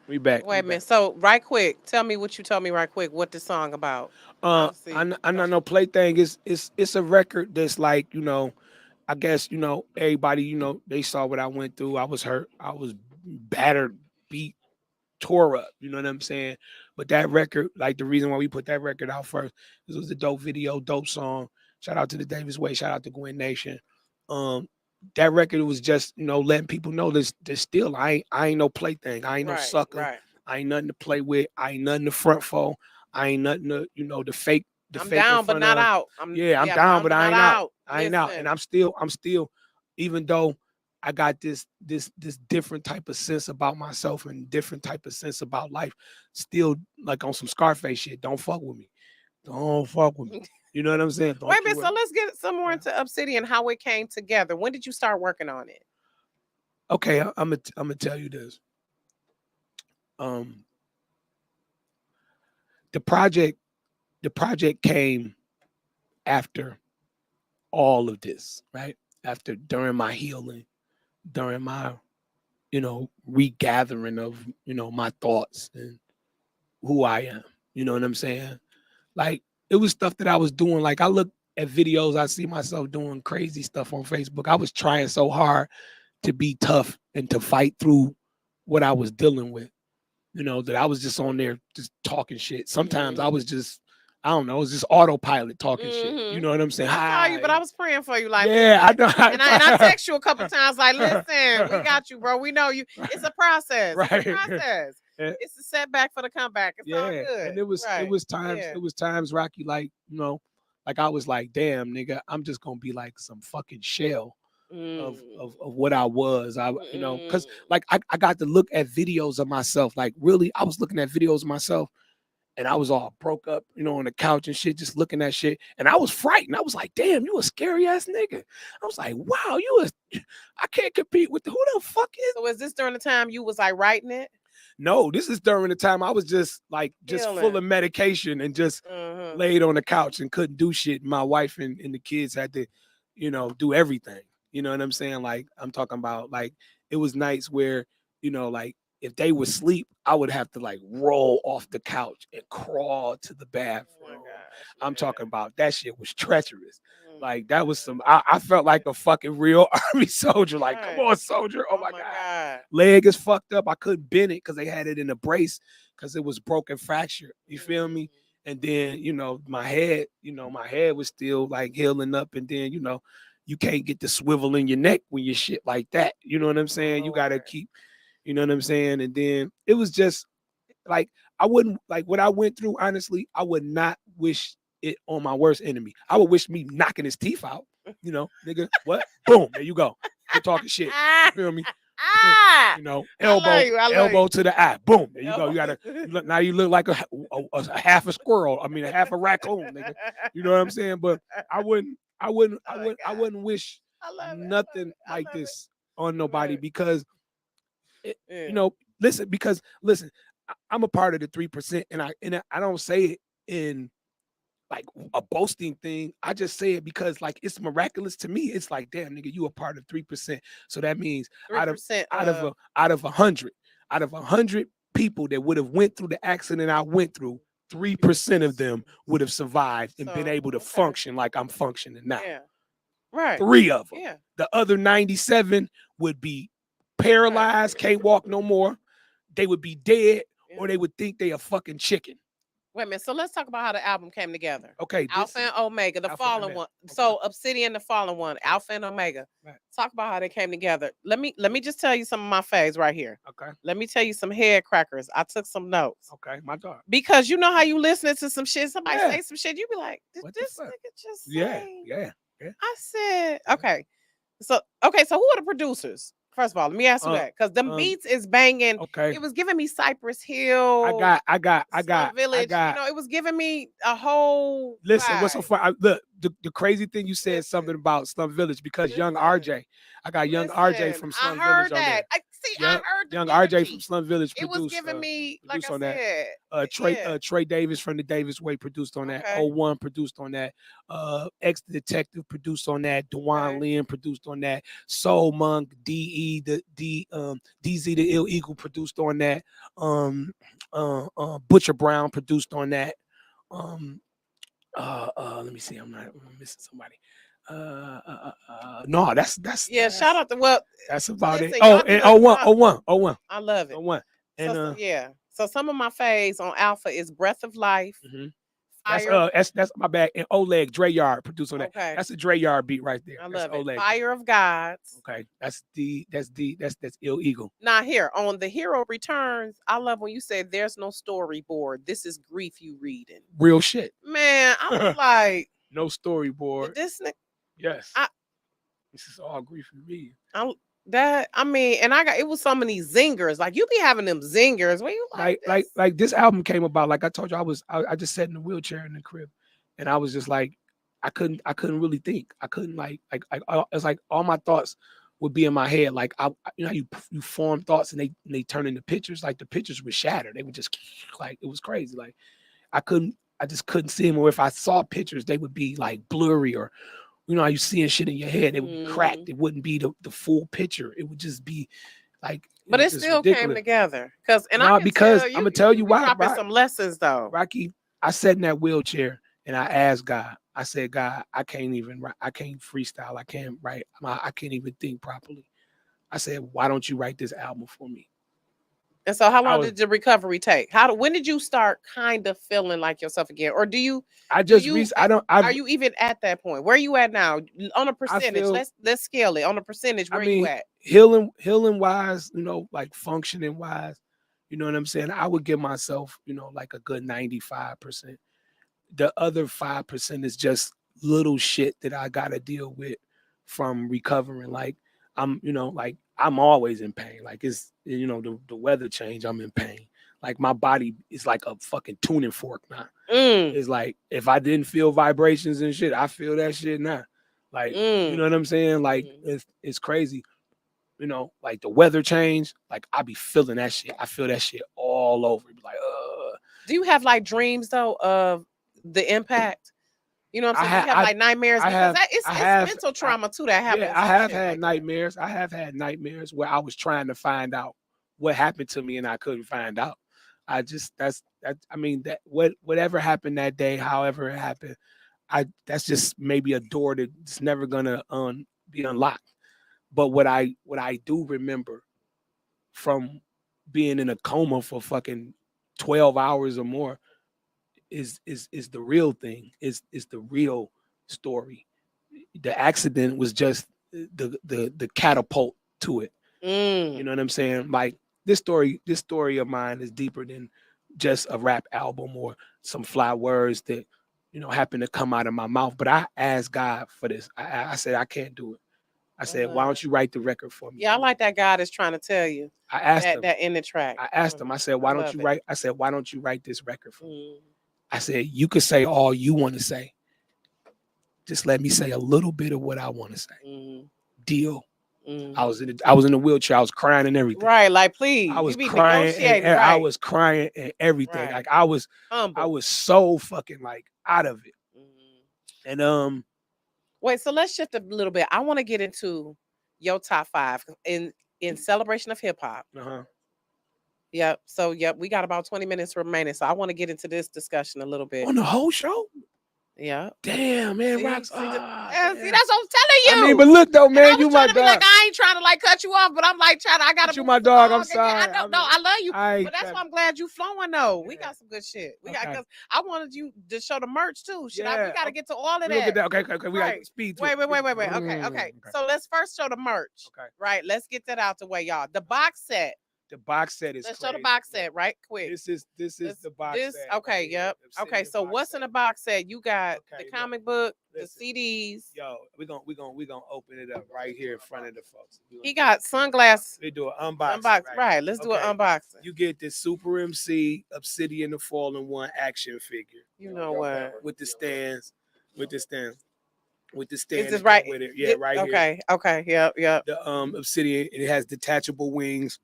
Speaker 2: We back.
Speaker 3: Wait a minute. So, right quick, tell me what you told me right quick. What the song about?
Speaker 2: I'm not no plaything. It's a record that's like, you know, I guess, you know, everybody, you know, they saw what I went through. I was hurt. I was battered, beat, tore up. You know what I'm saying? But that record, like the reason why we put that record out first, this was a dope video, dope song. Shout out to the Davis Way. Shout out to Gwen Nation. That record was just, you know, letting people know this still I ain't no plaything. I ain't no sucker.
Speaker 3: Right.
Speaker 2: I ain't nothing to play with. I ain't nothing to front for. I ain't nothing to, you know, the fake.
Speaker 3: I'm down but not out.
Speaker 2: I'm down but I ain't out. I ain't out. And I'm still, even though I got this different type of sense about myself and different type of sense about life, still like on some Scarface shit. Don't fuck with me. Don't fuck with me. You know what I'm saying?
Speaker 3: Wait a minute. So let's get some more into Obsidian, how it came together. When did you start working on it?
Speaker 2: Okay, I'm gonna tell you this. The project came after all of this, right? During my healing, during my, you know, regathering of, you know, my thoughts and who I am. You know what I'm saying? Like, it was stuff that I was doing. Like, I look at videos, I see myself doing crazy stuff on Facebook. I was trying so hard to be tough and to fight through what I was dealing with. You know, that I was just on there just talking shit. Sometimes I was just, I don't know, it was just autopilot talking shit. You know what I'm saying?
Speaker 3: I saw you, but I was praying for you. Like,
Speaker 2: yeah, I know.
Speaker 3: And I text you a couple times like, listen, we got you, bro. We know you. It's a process.
Speaker 2: Right.
Speaker 3: It's a process. It's a setback for the comeback. It's all good.
Speaker 2: And it was times, Rocki, like, you know, like I was like, damn, nigga, I'm just gonna be like some fucking shell of what I was. You know, because like I got to look at videos of myself. Like, really, I was looking at videos of myself and I was all broke up, on the couch and shit, just looking at shit. And I was frightened. I was like, damn, you a scary ass nigga. I was like, wow, I can't compete with who the fuck is.
Speaker 3: So is this during the time you was like writing it?
Speaker 2: No, this is during the time I was just full of medication and just laid on the couch and couldn't do shit. My wife and the kids had to, do everything. You know what I'm saying? Like, I'm talking about, like, it was nights where, like, if they would sleep, I would have to like roll off the couch and crawl to the bathroom. Oh my gosh, I'm talking about that shit was treacherous. Like, that was I felt like a fucking real army soldier. Like, come on, soldier. Oh my God. Leg is fucked up. I couldn't bend it because they had it in a brace because it was broken fracture. You feel me? And then, my head was still like healing up. And then, you can't get the swivel in your neck when you shit like that. You know what I'm saying? You got to keep, you know what I'm saying? And then it was just like, I wouldn't, like, what I went through, honestly, I would not wish it on my worst enemy. I would wish me knocking his teeth out, nigga, what? Boom, there you go. You're talking shit. You feel me? Elbow to the eye. Boom, there you go. You gotta now you look like a half a squirrel. I mean, a half a raccoon, nigga. You know what I'm saying? But I wouldn't wish nothing like this on nobody because listen, I'm a part of the 3%, and I don't say it in like a boasting thing. I just say it because like it's miraculous to me. It's like, damn, nigga, you a part of 3%. So that means out of 100 people that would have went through the accident I went through, 3% of them would have survived and been able to function like I'm functioning now.
Speaker 3: Yeah. Right.
Speaker 2: 3 of them.
Speaker 3: Yeah.
Speaker 2: The other 97 would be paralyzed, can't walk no more. They would be dead, or they would think they a fucking chicken.
Speaker 3: Wait a minute. So let's talk about how the album came together.
Speaker 2: Okay.
Speaker 3: Alpha and Omega, the fallen one. Okay. So Obsidian, the fallen one, Alpha and Omega.
Speaker 2: Right.
Speaker 3: Talk about how they came together. Let me just tell you some of my faves right here.
Speaker 2: Okay.
Speaker 3: Let me tell you some head crackers. I took some notes.
Speaker 2: Okay, my dog.
Speaker 3: Because you know how you listening to some shit, somebody say some shit, you be like, did this nigga just say?
Speaker 2: Yeah.
Speaker 3: I said, okay. So who are the producers? First of all, let me ask you that, because them beats is banging.
Speaker 2: Okay.
Speaker 3: It was giving me Cypress Hill.
Speaker 2: I got
Speaker 3: Village. It was giving me a whole.
Speaker 2: Listen,
Speaker 3: vibe.
Speaker 2: what's so funny? Look, the crazy thing you said something about Slum Village because Young RJ. I got Young RJ from Slum Village on there.
Speaker 3: I heard
Speaker 2: Young RJ from Slum Village produced.
Speaker 3: It was giving me, like I
Speaker 2: on
Speaker 3: said,
Speaker 2: that. Trey Davis from the Davis Way produced on that. 01 produced on that. X the Detective produced on that. Dewan Lynn produced on that. Soul Monk, DZ the Ill Eagle produced on that. Butcher Brown produced on that. Let me see. I'm missing somebody. No, that's
Speaker 3: shout out to
Speaker 2: that's about it. Oh, and 01.
Speaker 3: I love it.
Speaker 2: 01. And
Speaker 3: so some of my faves on Alpha is Breath of Life.
Speaker 2: Mm-hmm. That's my bag. And Oleg Dre Yard produced on that.
Speaker 3: Okay.
Speaker 2: That's a Dre Yard beat right there.
Speaker 3: I love it.
Speaker 2: Oleg.
Speaker 3: Fire of Gods.
Speaker 2: Okay, that's Ill Eagle.
Speaker 3: Now here on The Hero Returns, I love when you said there's no storyboard. This is grief you reading.
Speaker 2: Real shit.
Speaker 3: Man, I was like,
Speaker 2: no storyboard.
Speaker 3: This nigga.
Speaker 2: Yes. This is all grief you read.
Speaker 3: It was so many zingers. Like, you be having them zingers. When you
Speaker 2: like this album came about. Like I told you, I just sat in the wheelchair in the crib, and I was just like, I couldn't really think. I couldn't it's like all my thoughts would be in my head. Like you form thoughts and they turn into pictures. Like the pictures would shatter. They would just like, it was crazy. Like I just couldn't see them. Or if I saw pictures, they would be like blurry, or how you seeing shit in your head. It would be cracked. It wouldn't be the full picture. It would just be like.
Speaker 3: But it still came together. I'm
Speaker 2: gonna tell you why.
Speaker 3: Dropping some lessons though.
Speaker 2: Rocki, I sat in that wheelchair and I asked God. I said, God, I can't freestyle. I can't write. I can't even think properly. I said, why don't you write this album for me?
Speaker 3: And so how long did the recovery take? When did you start kind of feeling like yourself again? Or do you? Are you even at that point? Where are you at now? On a percentage, let's scale it. On a percentage, where are you at?
Speaker 2: Healing wise, like functioning wise, you know what I'm saying? I would give myself, like a good 95%. The other 5% is just little shit that I gotta deal with from recovering. Like I'm always in pain. Like it's, the weather change, I'm in pain. Like my body is like a fucking tuning fork now. It's like if I didn't feel vibrations and shit, I feel that shit now. Like you know what I'm saying? Like it's crazy. You know, like the weather change, like I be feeling that shit. I feel that shit all over. Like,
Speaker 3: Do you have like dreams though of the impact? You know what I'm saying? You have like nightmares because it's mental trauma too that happens.
Speaker 2: Yeah, I have had nightmares. I have had nightmares where I was trying to find out what happened to me and I couldn't find out. I mean that whatever happened that day, however it happened, that's just maybe a door that's never gonna be unlocked. But what I do remember from being in a coma for fucking 12 hours or more is the real thing, is the real story. The accident was just the catapult to it. You know what I'm saying? Like this story of mine is deeper than just a rap album or some fly words that, you know, happen to come out of my mouth. But I asked God for this. I said, I can't do it. I said, why don't you write the record for me?
Speaker 3: Yeah, I like that God is trying to tell you.
Speaker 2: I asked him
Speaker 3: that in the track.
Speaker 2: I asked him, I said, why don't you write? I said, why don't you write this record for me? I said, you could say all you want to say. Just let me say a little bit of what I want to say. Deal. I was in the wheelchair. I was crying and everything.
Speaker 3: Right, like please.
Speaker 2: I was crying. I was crying and everything.
Speaker 3: Right.
Speaker 2: Like I was so fucking like out of it. And
Speaker 3: wait, so let's shift a little bit. I want to get into your top 5 in celebration of hip hop. Yep. So we got about 20 minutes remaining. So I want to get into this discussion a little bit.
Speaker 2: On the whole show?
Speaker 3: Yeah.
Speaker 2: Damn, man.
Speaker 3: See,
Speaker 2: Rocks.
Speaker 3: see, that's what I'm telling you.
Speaker 2: I mean, but look though, man, you my dog.
Speaker 3: Like, I ain't trying to like cut you off, but I'm like I gotta.
Speaker 2: You my dog. I'm sorry.
Speaker 3: I love you. But that's why I'm glad you flowing though. We got some good shit. We got, because I wanted you to show the merch too. We gotta get to all of that.
Speaker 2: Look at that. Okay. We got speed.
Speaker 3: Wait. Okay. So let's first show the merch. Okay. Right. Let's get that out the way, y'all. The box set.
Speaker 2: The box set is.
Speaker 3: Let's show the box set right quick.
Speaker 2: This is the box set.
Speaker 3: Okay, yep. Okay, so what's in the box set? You got the comic book, the CDs.
Speaker 2: Yo, we're gonna open it up right here in front of the folks.
Speaker 3: He got sunglasses.
Speaker 2: We do an unboxing.
Speaker 3: Right. Let's do an unboxing.
Speaker 2: You get this Supa Emcee Obsidian the Fallen One action figure.
Speaker 3: You know what?
Speaker 2: With the stands. With the stand.
Speaker 3: Is this right?
Speaker 2: With it. Yeah, right here.
Speaker 3: Okay. Yep.
Speaker 2: The Obsidian, it has detachable wings.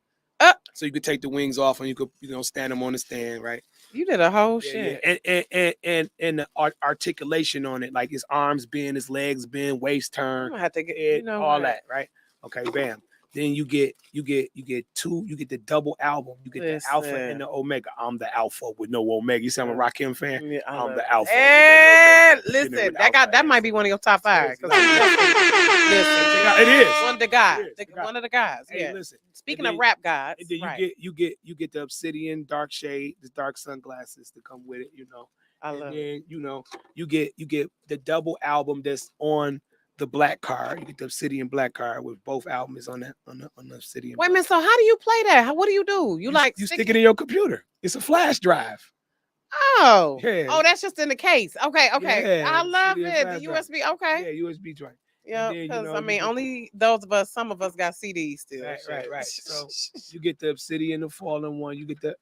Speaker 2: So you could take the wings off and you could, stand them on the stand, right?
Speaker 3: You did a whole shit.
Speaker 2: Yeah. And the articulation on it, like his arms bend, his legs bend, waist turn,
Speaker 3: I have to get
Speaker 2: all that, right? Okay, bam. Then you get the double album. You get the Alpha and the Omega. I'm the Alpha with no Omega. You say I'm a Rocki fan?
Speaker 3: Yeah,
Speaker 2: I'm the Alpha.
Speaker 3: And listen, that might be one of your top 5. Listen,
Speaker 2: it is
Speaker 3: one of the guys. One of the guys.
Speaker 2: Hey,
Speaker 3: yeah.
Speaker 2: Listen.
Speaker 3: Speaking of rap guys,
Speaker 2: and then you get the Obsidian dark shade, the dark sunglasses to come with it.
Speaker 3: I love
Speaker 2: it. You get the double album that's on the black card. You get the Obsidian black card with both albums on the Obsidian.
Speaker 3: Wait a minute. So how do you play that? What do? You
Speaker 2: stick it in your computer. It's a flash drive.
Speaker 3: Oh,
Speaker 2: yeah.
Speaker 3: Oh, that's just in the case. Okay.
Speaker 2: Yeah,
Speaker 3: I love it. The USB.
Speaker 2: Drive.
Speaker 3: Okay.
Speaker 2: Yeah, USB drive.
Speaker 3: Yeah, because only some of us got CDs still.
Speaker 2: Right. So you get the Obsidian, the Fallen One. You get the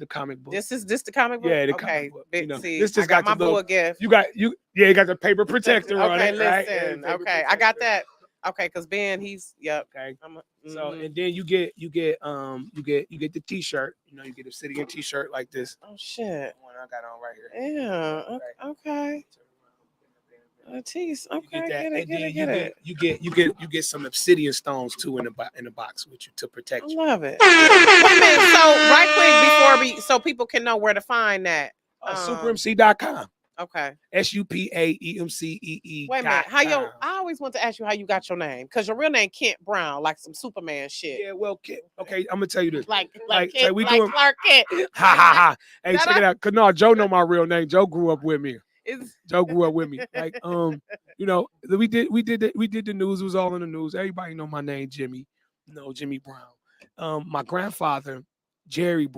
Speaker 2: comic book.
Speaker 3: This the comic book.
Speaker 2: Yeah, the
Speaker 3: comic
Speaker 2: book.
Speaker 3: This just got my boy gift.
Speaker 2: You got the paper protector on it.
Speaker 3: Listen.
Speaker 2: Right?
Speaker 3: Okay, I got that. Okay, because Ben, he's
Speaker 2: Okay. So and then you get the T-shirt. You get a Obsidian T-shirt like this.
Speaker 3: Oh shit!
Speaker 2: One I got on right here.
Speaker 3: Yeah. Right. Okay. Tease. Okay.
Speaker 2: You get some Obsidian stones too in the box with you to protect you.
Speaker 3: I love it. Wait a minute. So right quick so people can know where to find that.
Speaker 2: SupaEmcee.com.
Speaker 3: Okay.
Speaker 2: SupaEmcee.
Speaker 3: Wait a minute. I always want to ask you how you got your name, because your real name Kent Brown, like some Superman shit.
Speaker 2: Yeah, well, Kent. Okay, I'm gonna tell you this.
Speaker 3: Like
Speaker 2: Kent,
Speaker 3: like Clark Kent.
Speaker 2: Ha. Hey, check it out. Cause no, Joe know my real name. Joe grew up with me. Joe grew up with me. Like, we did the news. It was all in the news. Everybody know my name, Jimmy. Jimmy Brown. My grandfather, Jerry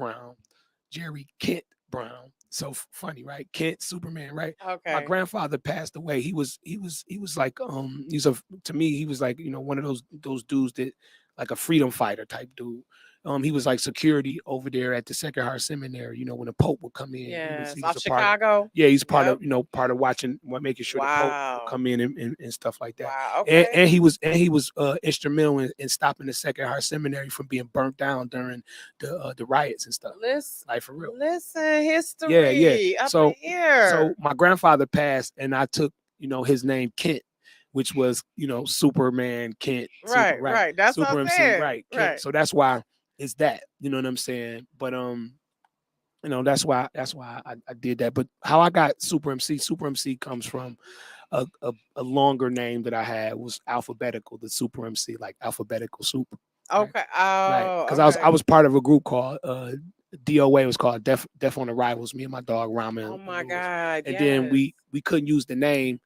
Speaker 2: Kent Brown. So funny, right? Kent, Superman, right?
Speaker 3: Okay.
Speaker 2: My grandfather passed away. He was like to me he was like one of those dudes that like a freedom fighter type dude. He was like security over there at the Sacred Heart Seminary. You know, when the Pope would come in.
Speaker 3: Yes,
Speaker 2: he was
Speaker 3: off
Speaker 2: a part
Speaker 3: Chicago.
Speaker 2: he's part of part of watching, making sure the Pope would come in and stuff like that.
Speaker 3: Wow. Okay.
Speaker 2: And he was instrumental in stopping the Sacred Heart Seminary from being burnt down during the riots and stuff.
Speaker 3: Listen,
Speaker 2: like for real.
Speaker 3: Listen, history.
Speaker 2: Yeah.
Speaker 3: So
Speaker 2: my grandfather passed, and I took his name Kent, which was Superman Kent.
Speaker 3: Right. That's
Speaker 2: Supa
Speaker 3: what I'm
Speaker 2: Emcee,
Speaker 3: saying.
Speaker 2: right.
Speaker 3: Right.
Speaker 2: So that's why it's that. You know what I'm saying? But that's why I did that. But how I got Supa Emcee comes from a longer name that I had was alphabetical. The Supa Emcee, like alphabetical soup.
Speaker 3: Okay.
Speaker 2: Right?
Speaker 3: Oh,
Speaker 2: because
Speaker 3: okay.
Speaker 2: I was part of a group called DOA. It was called Deaf on Arrivals. Me and my dog Ramen.
Speaker 3: Oh my God!
Speaker 2: And then we couldn't use the name.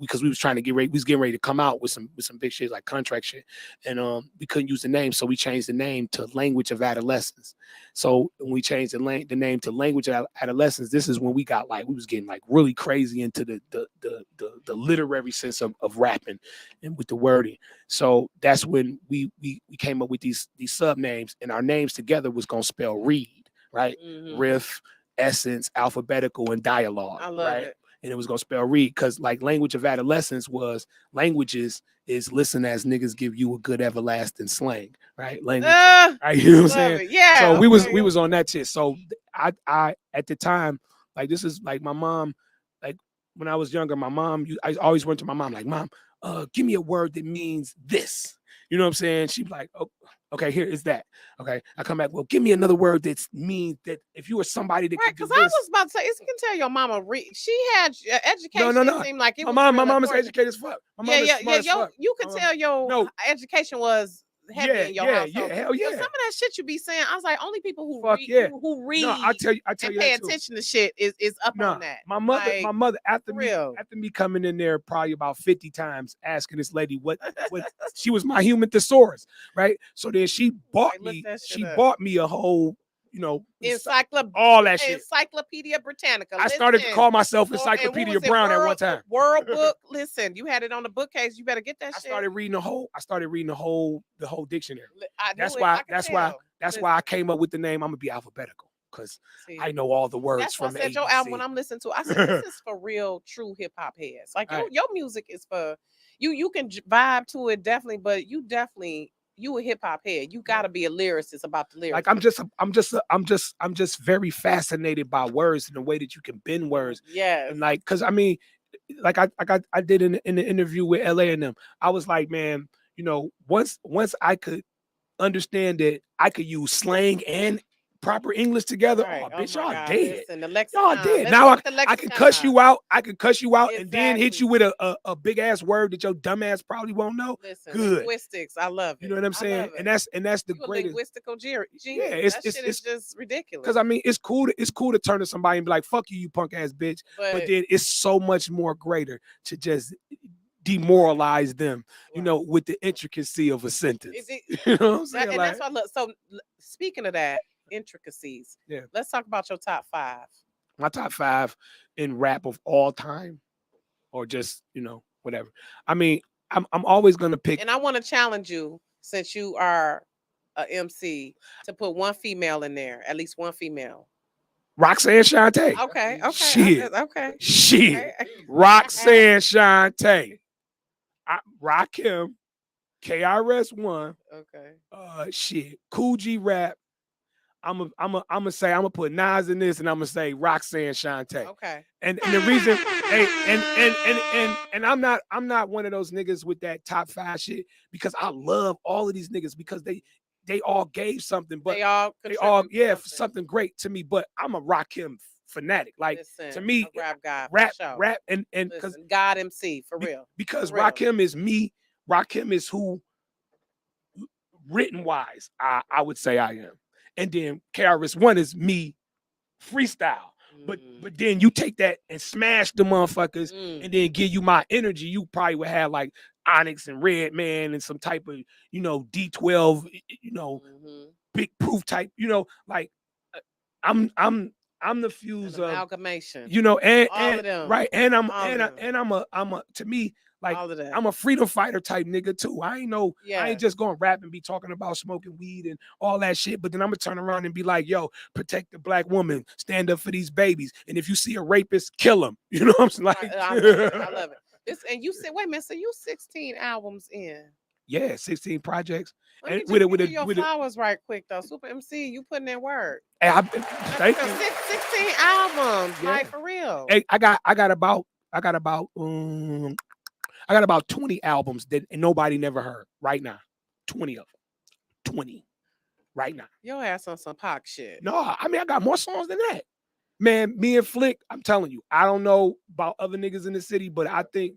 Speaker 2: Because we was trying to get ready, we was getting ready to come out with some big shit like contract shit, and we couldn't use the name, so we changed the name to Language of Adolescence. So when we changed the name to Language of Adolescence, this is when we was getting like really crazy into the literary sense of rapping and with the wording. So that's when we came up with these sub names, and our names together was gonna spell read, right?
Speaker 3: Mm-hmm.
Speaker 2: Riff, essence, alphabetical, and dialogue.
Speaker 3: I love
Speaker 2: right?
Speaker 3: it.
Speaker 2: And it was gonna spell read, because like Language of Adolescence was languages is listen as niggas give you a good everlasting slang, right? Language, right? You know what I'm saying?
Speaker 3: Yeah.
Speaker 2: So we was on that shit. So I at the time, like this is like my mom, like when I was younger, my mom, I always went to my mom like, Mom, give me a word that means this. You know what I'm saying? She'd be like, oh, okay, here is that. Okay, I come back. Well, give me another word that means that if you were somebody that
Speaker 3: right, because I was about to say, you can tell your mama she had education.
Speaker 2: No.
Speaker 3: Seemed like it
Speaker 2: my mom is educated as fuck. My mom is smart as fuck.
Speaker 3: You can tell your education was heavy in your household.
Speaker 2: Hell yeah.
Speaker 3: Some of that shit you be saying, I was like, only people who read,
Speaker 2: no, I tell you
Speaker 3: and pay attention to shit is up on that.
Speaker 2: My mother after me coming in there probably about 50 times asking this lady what she was my human thesaurus, right? So then she bought me a whole all that shit.
Speaker 3: Encyclopedia Britannica.
Speaker 2: I started to call myself Encyclopedia Brown at one time.
Speaker 3: World Book. Listen, you had it on the bookcase. You better get that shit.
Speaker 2: I started reading the whole dictionary. That's why I came up with the name. I'm gonna be alphabetical, because I know all the words from the
Speaker 3: your album when I'm listening to. I said this is for real, true hip hop heads. Like your music is for you. You can vibe to it definitely, but you a hip hop head. You gotta be a lyricist about the lyrics.
Speaker 2: Like I'm just very fascinated by words and the way that you can bend words.
Speaker 3: Yeah.
Speaker 2: And like, cause I mean, like I did in the interview with LA and them. I was like, man, once I could understand that I could use slang and proper English together. Right. Oh, bitch, y'all dead. Listen, y'all dead. Now I can cuss you out. Exactly. And then hit you with a big ass word that your dumb ass probably won't know.
Speaker 3: Listen,
Speaker 2: good
Speaker 3: linguistics. I love it.
Speaker 2: You know what I'm saying? And that's the greatest.
Speaker 3: Linguistical genius.
Speaker 2: Yeah,
Speaker 3: it's just ridiculous.
Speaker 2: Because I mean, it's cool to turn to somebody and be like, "Fuck you, you punk ass bitch." But then it's so much more greater to just demoralize them, with the intricacy of a sentence. You know what I'm saying?
Speaker 3: And that's why I love. So speaking of that. Intricacies.
Speaker 2: Yeah.
Speaker 3: Let's talk about your top 5.
Speaker 2: My top 5 in rap of all time, or just whatever. I mean, I'm always gonna pick.
Speaker 3: And I want to challenge you, since you are a MC, to put one female in there, at least one female.
Speaker 2: Roxanne Shante.
Speaker 3: Okay.
Speaker 2: Shit. Roxanne Shante. Rakim. KRS-One.
Speaker 3: Okay.
Speaker 2: Shit. Cool G Rap. I'm gonna put Nas in this, and I'm gonna say Roxanne Shante.
Speaker 3: Okay.
Speaker 2: And the reason, and I'm not one of those niggas with that top 5 shit, because I love all of these niggas because they all gave something, but they all something great to me. But I'm a Rakim fanatic. Like, to me,
Speaker 3: rap guy,
Speaker 2: rap, and because
Speaker 3: God MC for real.
Speaker 2: Because for real. Rakim is me. Rakim is who, written wise, I would say I am. And then KRS-One is me freestyle. But then you take that and smash the motherfuckers and then give you my energy. You probably would have like Onyx and Redman and some type of, D12, big proof type, like I'm the fuse of
Speaker 3: amalgamation.
Speaker 2: and
Speaker 3: all of them.
Speaker 2: Right. And I'm a to me, Like,
Speaker 3: all of that.
Speaker 2: I'm a freedom fighter type nigga too. I ain't just gonna rap and be talking about smoking weed and all that shit. But then I'm gonna turn around and be like, yo, protect the black woman, stand up for these babies. And if you see a rapist, kill him. You know what I'm saying? Like,
Speaker 3: I love it. I love it. And you said, wait a minute, so you 16 albums in.
Speaker 2: Yeah, 16 projects.
Speaker 3: Let me just give you your flowers right quick though. Supa Emcee, you putting in work.
Speaker 2: Hey, thank you.
Speaker 3: 16 albums, like for real.
Speaker 2: Hey, I got about 20 albums that nobody never heard right now. 20 of them. 20 right now.
Speaker 3: Your ass on some Pac shit.
Speaker 2: No, I mean I got more songs than that. Man, me and Flick, I'm telling you, I don't know about other niggas in the city, but I think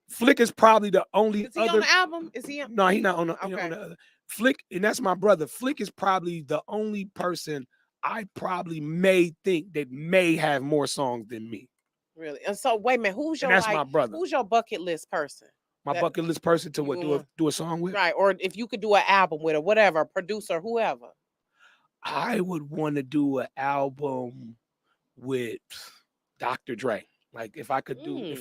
Speaker 2: Flick is probably the only
Speaker 3: Is he on the album? Is he on?
Speaker 2: No, he's not on the, on the other. Flick, and that's my brother. Flick is probably the only person I probably may think that may have more songs than me.
Speaker 3: Really? And so wait a minute, who's your
Speaker 2: my brother?
Speaker 3: Who's your bucket list person?
Speaker 2: My bucket list person to what do a song with?
Speaker 3: Right, or if you could do an album with or whatever, producer, whoever.
Speaker 2: I would want to do an album with Dr. Dre. Like if I could do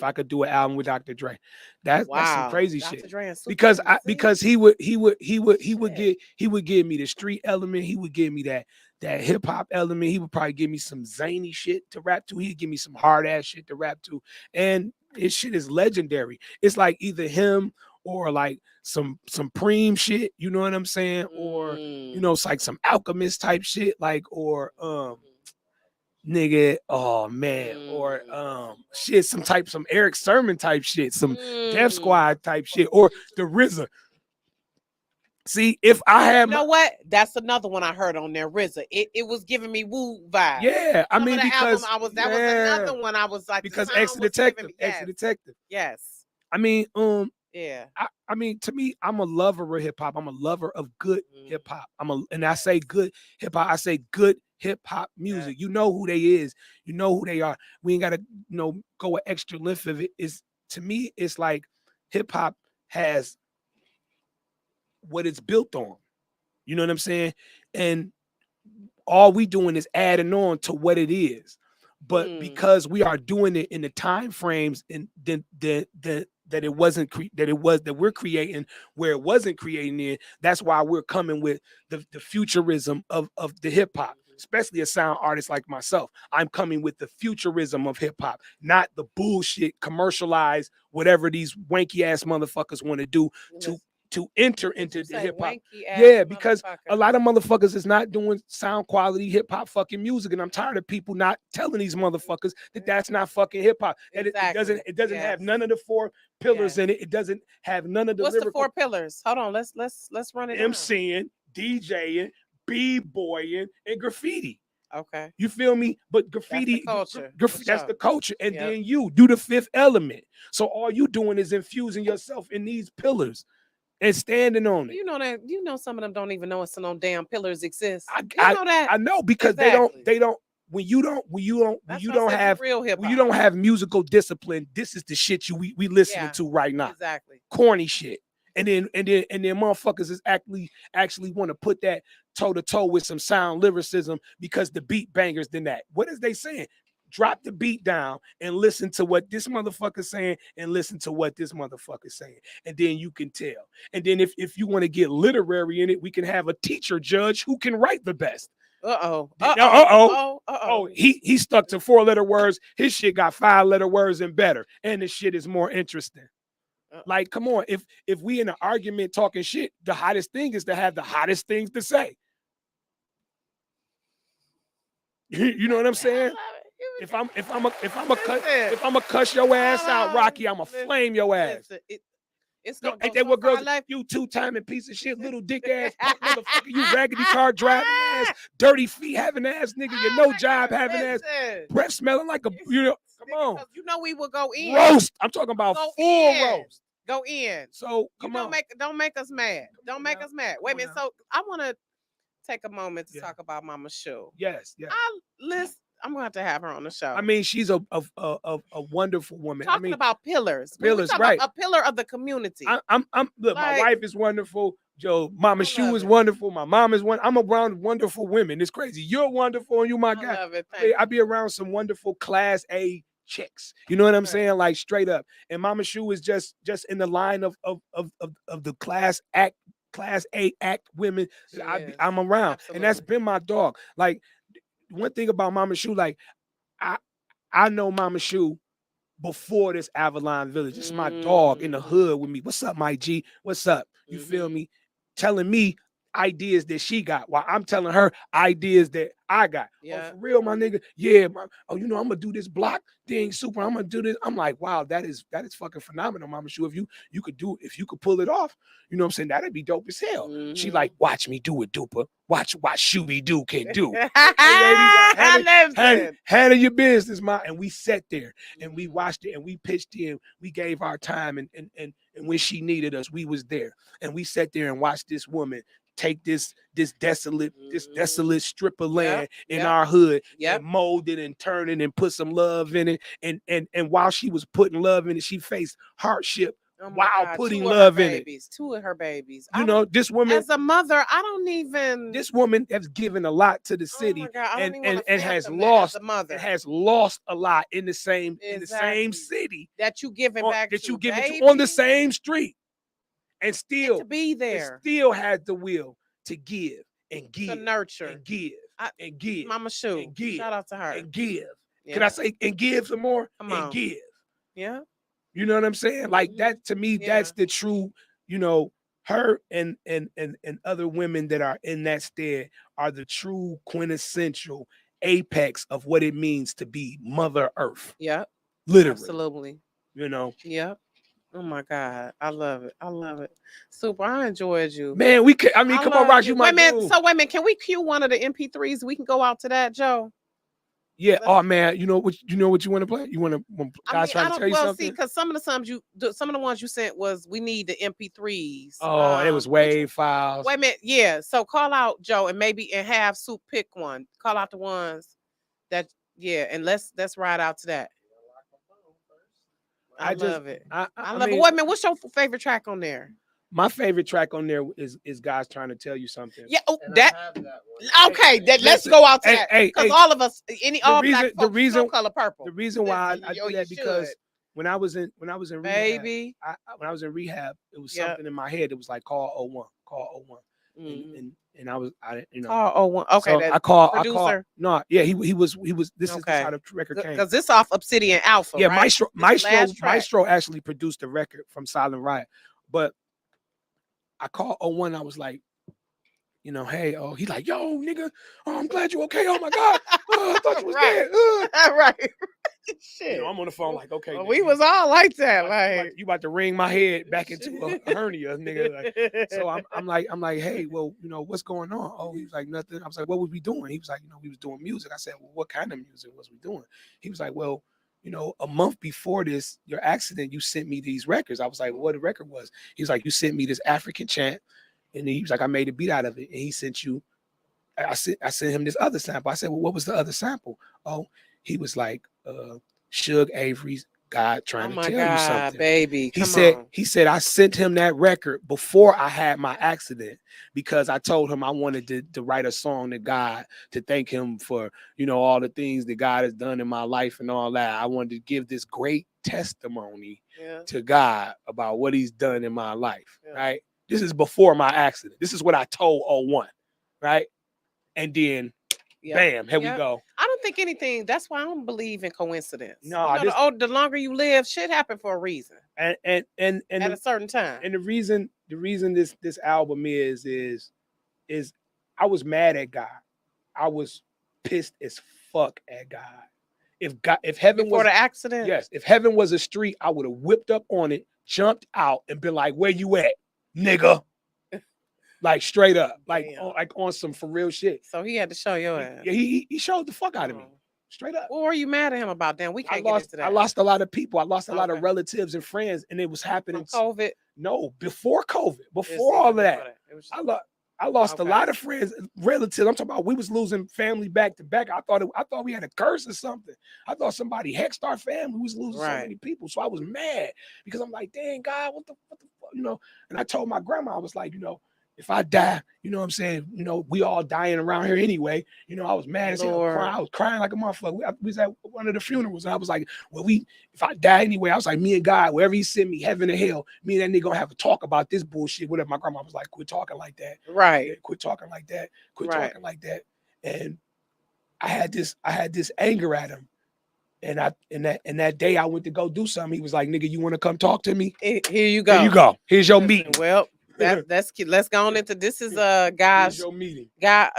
Speaker 2: an album with Dr. Dre, that's some crazy Dr. shit.
Speaker 3: Dre
Speaker 2: because he would give me the street element. He would give me that hip hop element. He would probably give me some zany shit to rap to. He'd give me some hard ass shit to rap to, and his shit is legendary. It's like either him or like some Supreme shit. You know what I'm saying? Or you know, it's like some Alchemist type shit. Like or nigga, oh man, or shit, some Eric Sermon type shit, some Def Squad type shit, or the RZA. See, if I have,
Speaker 3: you know what? That's another one I heard on there, RZA. It was giving me Woo vibes.
Speaker 2: Yeah, I mean because
Speaker 3: that was another one I was like
Speaker 2: because Exit Detective.
Speaker 3: Yes.
Speaker 2: I mean,
Speaker 3: yeah.
Speaker 2: I mean, to me, I'm a lover of hip hop. I'm a lover of good hip hop. And I say good hip hop. I say good hip hop music. You know who they is. You know who they are. We ain't gotta, go an extra length of it. Is to me, it's like hip hop has what it's built on. You know what I'm saying? And all we doing is adding on to what it is. But because we are doing it in the time frames and that we're creating where it wasn't creating in, that's why we're coming with the futurism of the hip hop, especially a sound artist like myself. I'm coming with the futurism of hip hop, not the bullshit commercialized whatever these wanky ass motherfuckers want to do to enter into the hip hop. Yeah, because a lot of motherfuckers is not doing sound quality hip hop fucking music, and I'm tired of people not telling these motherfuckers that that's not fucking hip hop. That it doesn't have none of the four pillars in it. It doesn't have none of the
Speaker 3: What's the four pillars? Hold on, let's run it.
Speaker 2: MCing, DJing, b-boying, and graffiti.
Speaker 3: Okay.
Speaker 2: You feel me? But graffiti,
Speaker 3: that's the culture.
Speaker 2: That's the culture. And then you do the fifth element. So all you doing is infusing yourself in these pillars and standing on it.
Speaker 3: You know that some of them don't even know it's no damn pillars exist.
Speaker 2: I know that. I know because they don't when you don't have musical discipline, this is the shit we listening to right now.
Speaker 3: Exactly.
Speaker 2: Corny shit. And then motherfuckers is actually want to put that toe to toe with some sound lyricism because the beat bangers than that. What is they saying? Drop the beat down and listen to what this motherfucker's saying and listen to what this motherfucker's saying. And then you can tell. And then if you want to get literary in it, we can have a teacher judge who can write the best. He stuck to 4-letter words. His shit got 5-letter words and better. And the shit is more interesting. Like, come on. If we in an argument talking shit, the hottest thing is to have the hottest things to say. You know what I'm saying? If I'm a cuss your ass out, Rocki, I'm a flame your ass. Ain't that what girls? You 2-timing piece of shit, little dick ass motherfucker. You raggedy car driving ass, dirty feet having ass nigga. You no job having ass, breath smelling like a Come on,
Speaker 3: we will go in
Speaker 2: roast. I'm talking about full roast.
Speaker 3: Go in.
Speaker 2: So come on,
Speaker 3: don't make us mad. Don't make us mad. Wait a minute. So I want to take a moment to talk about Mama Shu.
Speaker 2: Yes.
Speaker 3: I'm going to have her on the show.
Speaker 2: I mean, she's a wonderful woman.
Speaker 3: Talking about pillars.
Speaker 2: Pillars, right?
Speaker 3: A pillar of the community.
Speaker 2: Look, my wife is wonderful. Joe, Mama Shu is wonderful. My mom is one. I'm around wonderful women. It's crazy. You're wonderful and you my guy.
Speaker 3: I love it.
Speaker 2: I be around some wonderful class A chicks. You know what I'm saying? Like straight up. And Mama Shu is just in the line of the class A act women that I'm around. Absolutely. And that's been my dog. Like one thing about Mama Shu, like I know Mama Shu before this Avalon Village. It's my dog in the hood with me. What's up, my G? What's up? You feel me? Telling me ideas that she got while I'm telling her ideas that I got. Yeah. Oh, for real, my nigga. Yeah, I'm gonna do this block thing, super. I'm gonna do this. I'm like, wow, that is fucking phenomenal, Mama Shu. If you could pull it off, you know what I'm saying? That'd be dope as hell. She like, watch me do it, duper. Watch Shooby Doo can do. Handle your business, ma. And we sat there and we watched it and we pitched in. We gave our time and when she needed us, we was there. And we sat there and watched this woman take this desolate strip of land in our hood and mold it and turn it and put some love in it. And while she was putting love in it, she faced hardship while putting love in it.
Speaker 3: Two of her babies.
Speaker 2: You know, this woman
Speaker 3: as a mother, I don't even.
Speaker 2: This woman has given a lot to the city and has lost a lot in the same city
Speaker 3: that you giving back
Speaker 2: that you giving to on the same street. And still
Speaker 3: to be there,
Speaker 2: still had the will to give and give,
Speaker 3: to nurture
Speaker 2: and give and give.
Speaker 3: Mama Shu,
Speaker 2: and give,
Speaker 3: shout out to her
Speaker 2: and give. Yeah. Can I say and give some more? And give.
Speaker 3: Yeah,
Speaker 2: you know what I'm saying? Like that to me, that's the true. You know, her and other women that are in that stead are the true quintessential apex of what it means to be Mother Earth.
Speaker 3: Yeah,
Speaker 2: literally,
Speaker 3: absolutely.
Speaker 2: You know.
Speaker 3: Yep. Oh my God, I love it. I love it. Super, I enjoyed you.
Speaker 2: Man, we can. I mean, come on, Rock, you my dude.
Speaker 3: So wait a minute, can we cue one of the MP3s? We can go out to that, Joe.
Speaker 2: Yeah. Oh man, you know what you want to play? You want to guys trying to tell you something?
Speaker 3: See, because some of the ones you sent was we need the MP3s.
Speaker 2: Oh, it was WAV files.
Speaker 3: Wait a minute, yeah. So call out Joe and have Soup pick one. Call out the ones that and let's ride out to that. I love it. I love it. Wait a minute, what's your favorite track on there?
Speaker 2: My favorite track on there is Guys Trying to Tell You Something.
Speaker 3: Yeah, okay. Let's go out to that. Because all of us, all black folks, no color purple.
Speaker 2: The reason why I do that because when I was in rehab,
Speaker 3: baby,
Speaker 2: when I was in rehab, it was something in my head. It was like call 01, and I
Speaker 3: call 01. Okay,
Speaker 2: so I called producer. He was. This is how the record came
Speaker 3: because this off Obsidian Alpha.
Speaker 2: Yeah,
Speaker 3: right?
Speaker 2: Maestro actually produced the record from Silent Riot, but I called 01. I was like, hey, he's like, yo, nigga, I'm glad you okay. Oh my God, I thought you was dead.
Speaker 3: Right. Shit.
Speaker 2: I'm on the phone like, okay.
Speaker 3: Well, we was all like that. Like
Speaker 2: you about to wring my head back into a hernia, nigga. Like, so I'm like, hey, well, what's going on? Oh, he was like, nothing. I was like, what was we doing? He was like, we was doing music. I said, well, what kind of music was we doing? He was like, well, a month before your accident, you sent me these records. I was like, well, what the record was? He was like, you sent me this African chant, and he was like, I made a beat out of it, and he sent you. I sent him this other sample. I said, well, what was the other sample? Oh, he was like, Suge Avery's God Trying to Tell You Something.
Speaker 3: Baby.
Speaker 2: He said, I sent him that record before I had my accident because I told him I wanted to write a song to God to thank him for, all the things that God has done in my life and all that. I wanted to give this great testimony to God about what he's done in my life, right? This is before my accident. This is what I told 01, right? And then bam, here we go.
Speaker 3: I don't think anything. That's why I don't believe in coincidence.
Speaker 2: No,
Speaker 3: the longer you live, shit happen for a reason.
Speaker 2: And
Speaker 3: at a certain time.
Speaker 2: And the reason this album is I was mad at God. I was pissed as fuck at God. If heaven
Speaker 3: before
Speaker 2: was
Speaker 3: the accident,
Speaker 2: yes, if heaven was a street, I would have whipped up on it, jumped out, and been like, "Where you at, nigga?" Like straight up, like on some for real shit.
Speaker 3: So he had to show your ass.
Speaker 2: Yeah, he showed the fuck out of me, straight up.
Speaker 3: What were you mad at him about? Then we can't get into that.
Speaker 2: I lost a lot of people. I lost a lot of relatives and friends, and it was happening.
Speaker 3: From COVID?
Speaker 2: No, before COVID, before all of that. I lost a lot of friends, relatives. I'm talking about we was losing family back to back. I thought we had a curse or something. I thought somebody hexed our family. We was losing so many people, so I was mad because I'm like, dang God, what the fuck, And I told my grandma, I was like, if I die, you know what I'm saying? You know, we all dying around here anyway. You know, I was mad as hell. I was crying like a motherfucker. We was at one of the funerals, and I was like, well, if I die anyway, I was like, me and God, wherever he sent me, heaven or hell, me and that nigga gonna have a talk about this bullshit. Whatever. My grandma was like, quit talking like that.
Speaker 3: Right.
Speaker 2: Yeah, quit talking like that. Quit talking like that. And I had this anger at him. And that day I went to go do something. He was like, nigga, you want to come talk to me?
Speaker 3: Here you go.
Speaker 2: Here you go. Here's your meeting.
Speaker 3: Well, that's cute. Let's go on into this is God's
Speaker 2: your meeting.
Speaker 3: God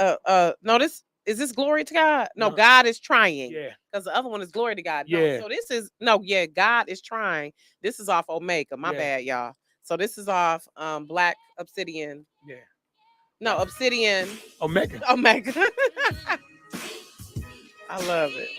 Speaker 3: no, is this glory to God? No, God is trying.
Speaker 2: Yeah.
Speaker 3: Because the other one is glory to God.
Speaker 2: Yeah.
Speaker 3: No, so this is God is trying. This is off Omega. My bad, y'all. So this is off Black Obsidian.
Speaker 2: Yeah.
Speaker 3: No, Obsidian.
Speaker 2: Omega.
Speaker 3: I love it.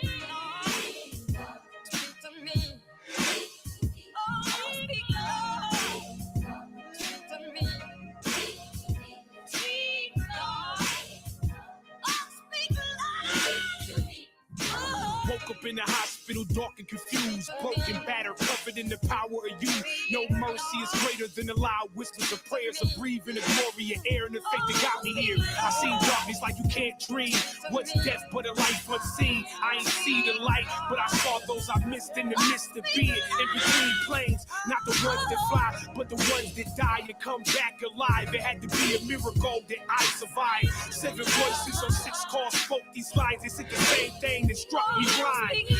Speaker 4: Woke up in the hospital, dark and confused, broken, battered, covered in the power of you. No mercy is greater than the loud whispers of prayers of breathing the glory and air and the faith that got me here. I seen darkness like you can't dream. What's death but a life unseen? I ain't see the light, but I saw those I missed in the midst of being in between planes. Not the ones that fly, but the ones that die and come back alive. It had to be a miracle that I survived. 7 voices on 6 calls spoke these lines. They said the same thing that struck me blind.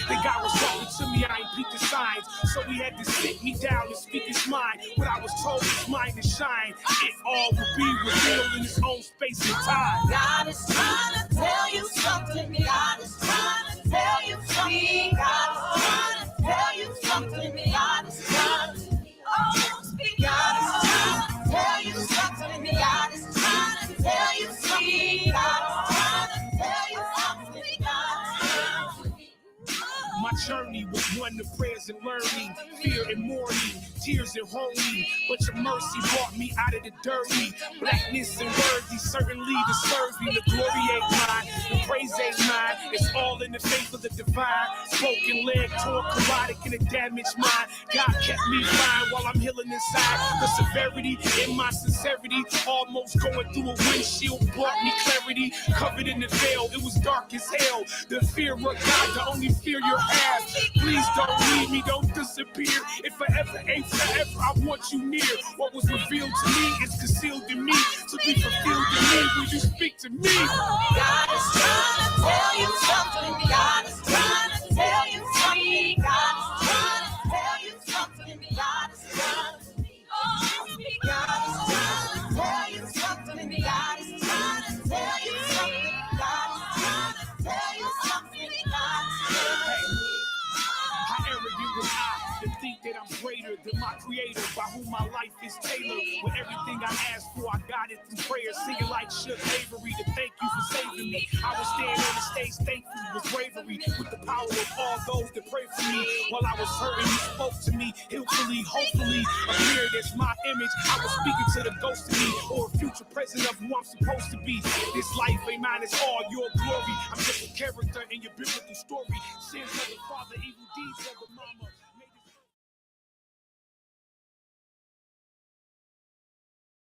Speaker 4: The God was talking to me, I ain't peeped the signs. So he had to sit me down and speak his mind. What I was told is mine to shine. It all will be revealed in its own space and time.
Speaker 5: God is trying to tell you something. God is trying to tell you something. God is trying to tell you something. God is trying to speak. God is trying to tell you something. God is trying to tell you something. God is trying to tell you something.
Speaker 4: My journey was one of prayers and learning, fear and mourning, tears and honing. But your mercy brought me out of the dirty. Blackness and worthy, certainly to serve you. The glory ain't mine, the praise ain't mine. It's all in the faith of the divine. Broken leg, torn, carotid, and a damaged mind. God kept me fine while I'm healing inside. The severity in my sincerity, almost going through a windshield, brought me clarity. Covered in the veil, it was dark as hell. The fear of God, the only fear you have. Please don't leave me, don't disappear. If forever ain't forever, I want you near. What was revealed to me is concealed in me, to be fulfilled in me when you speak to me.
Speaker 5: God is trying to tell you something. God is trying to tell you something. God is trying to tell you something. God is trying to speak. God is trying to tell you something. God is trying to tell you something. God is trying to tell you something. God is trying to
Speaker 4: How arrogant was I to think that I'm greater than my creator, by whom my life is tailored. With everything I asked for, I got it through prayer. Singing like Shook Avery to thank you for saving me. I was standing on the stage thankful with bravery, with the power of all those that pray for me. While I was hurting, you spoke to me, hopefully, appeared as my image. I was speaking to the ghost of me, or a future president of who I'm supposed to be. This life ain't mine, it's all your glory. I'm just a character in your biblical story. Sins of the father, evil deeds of the mama.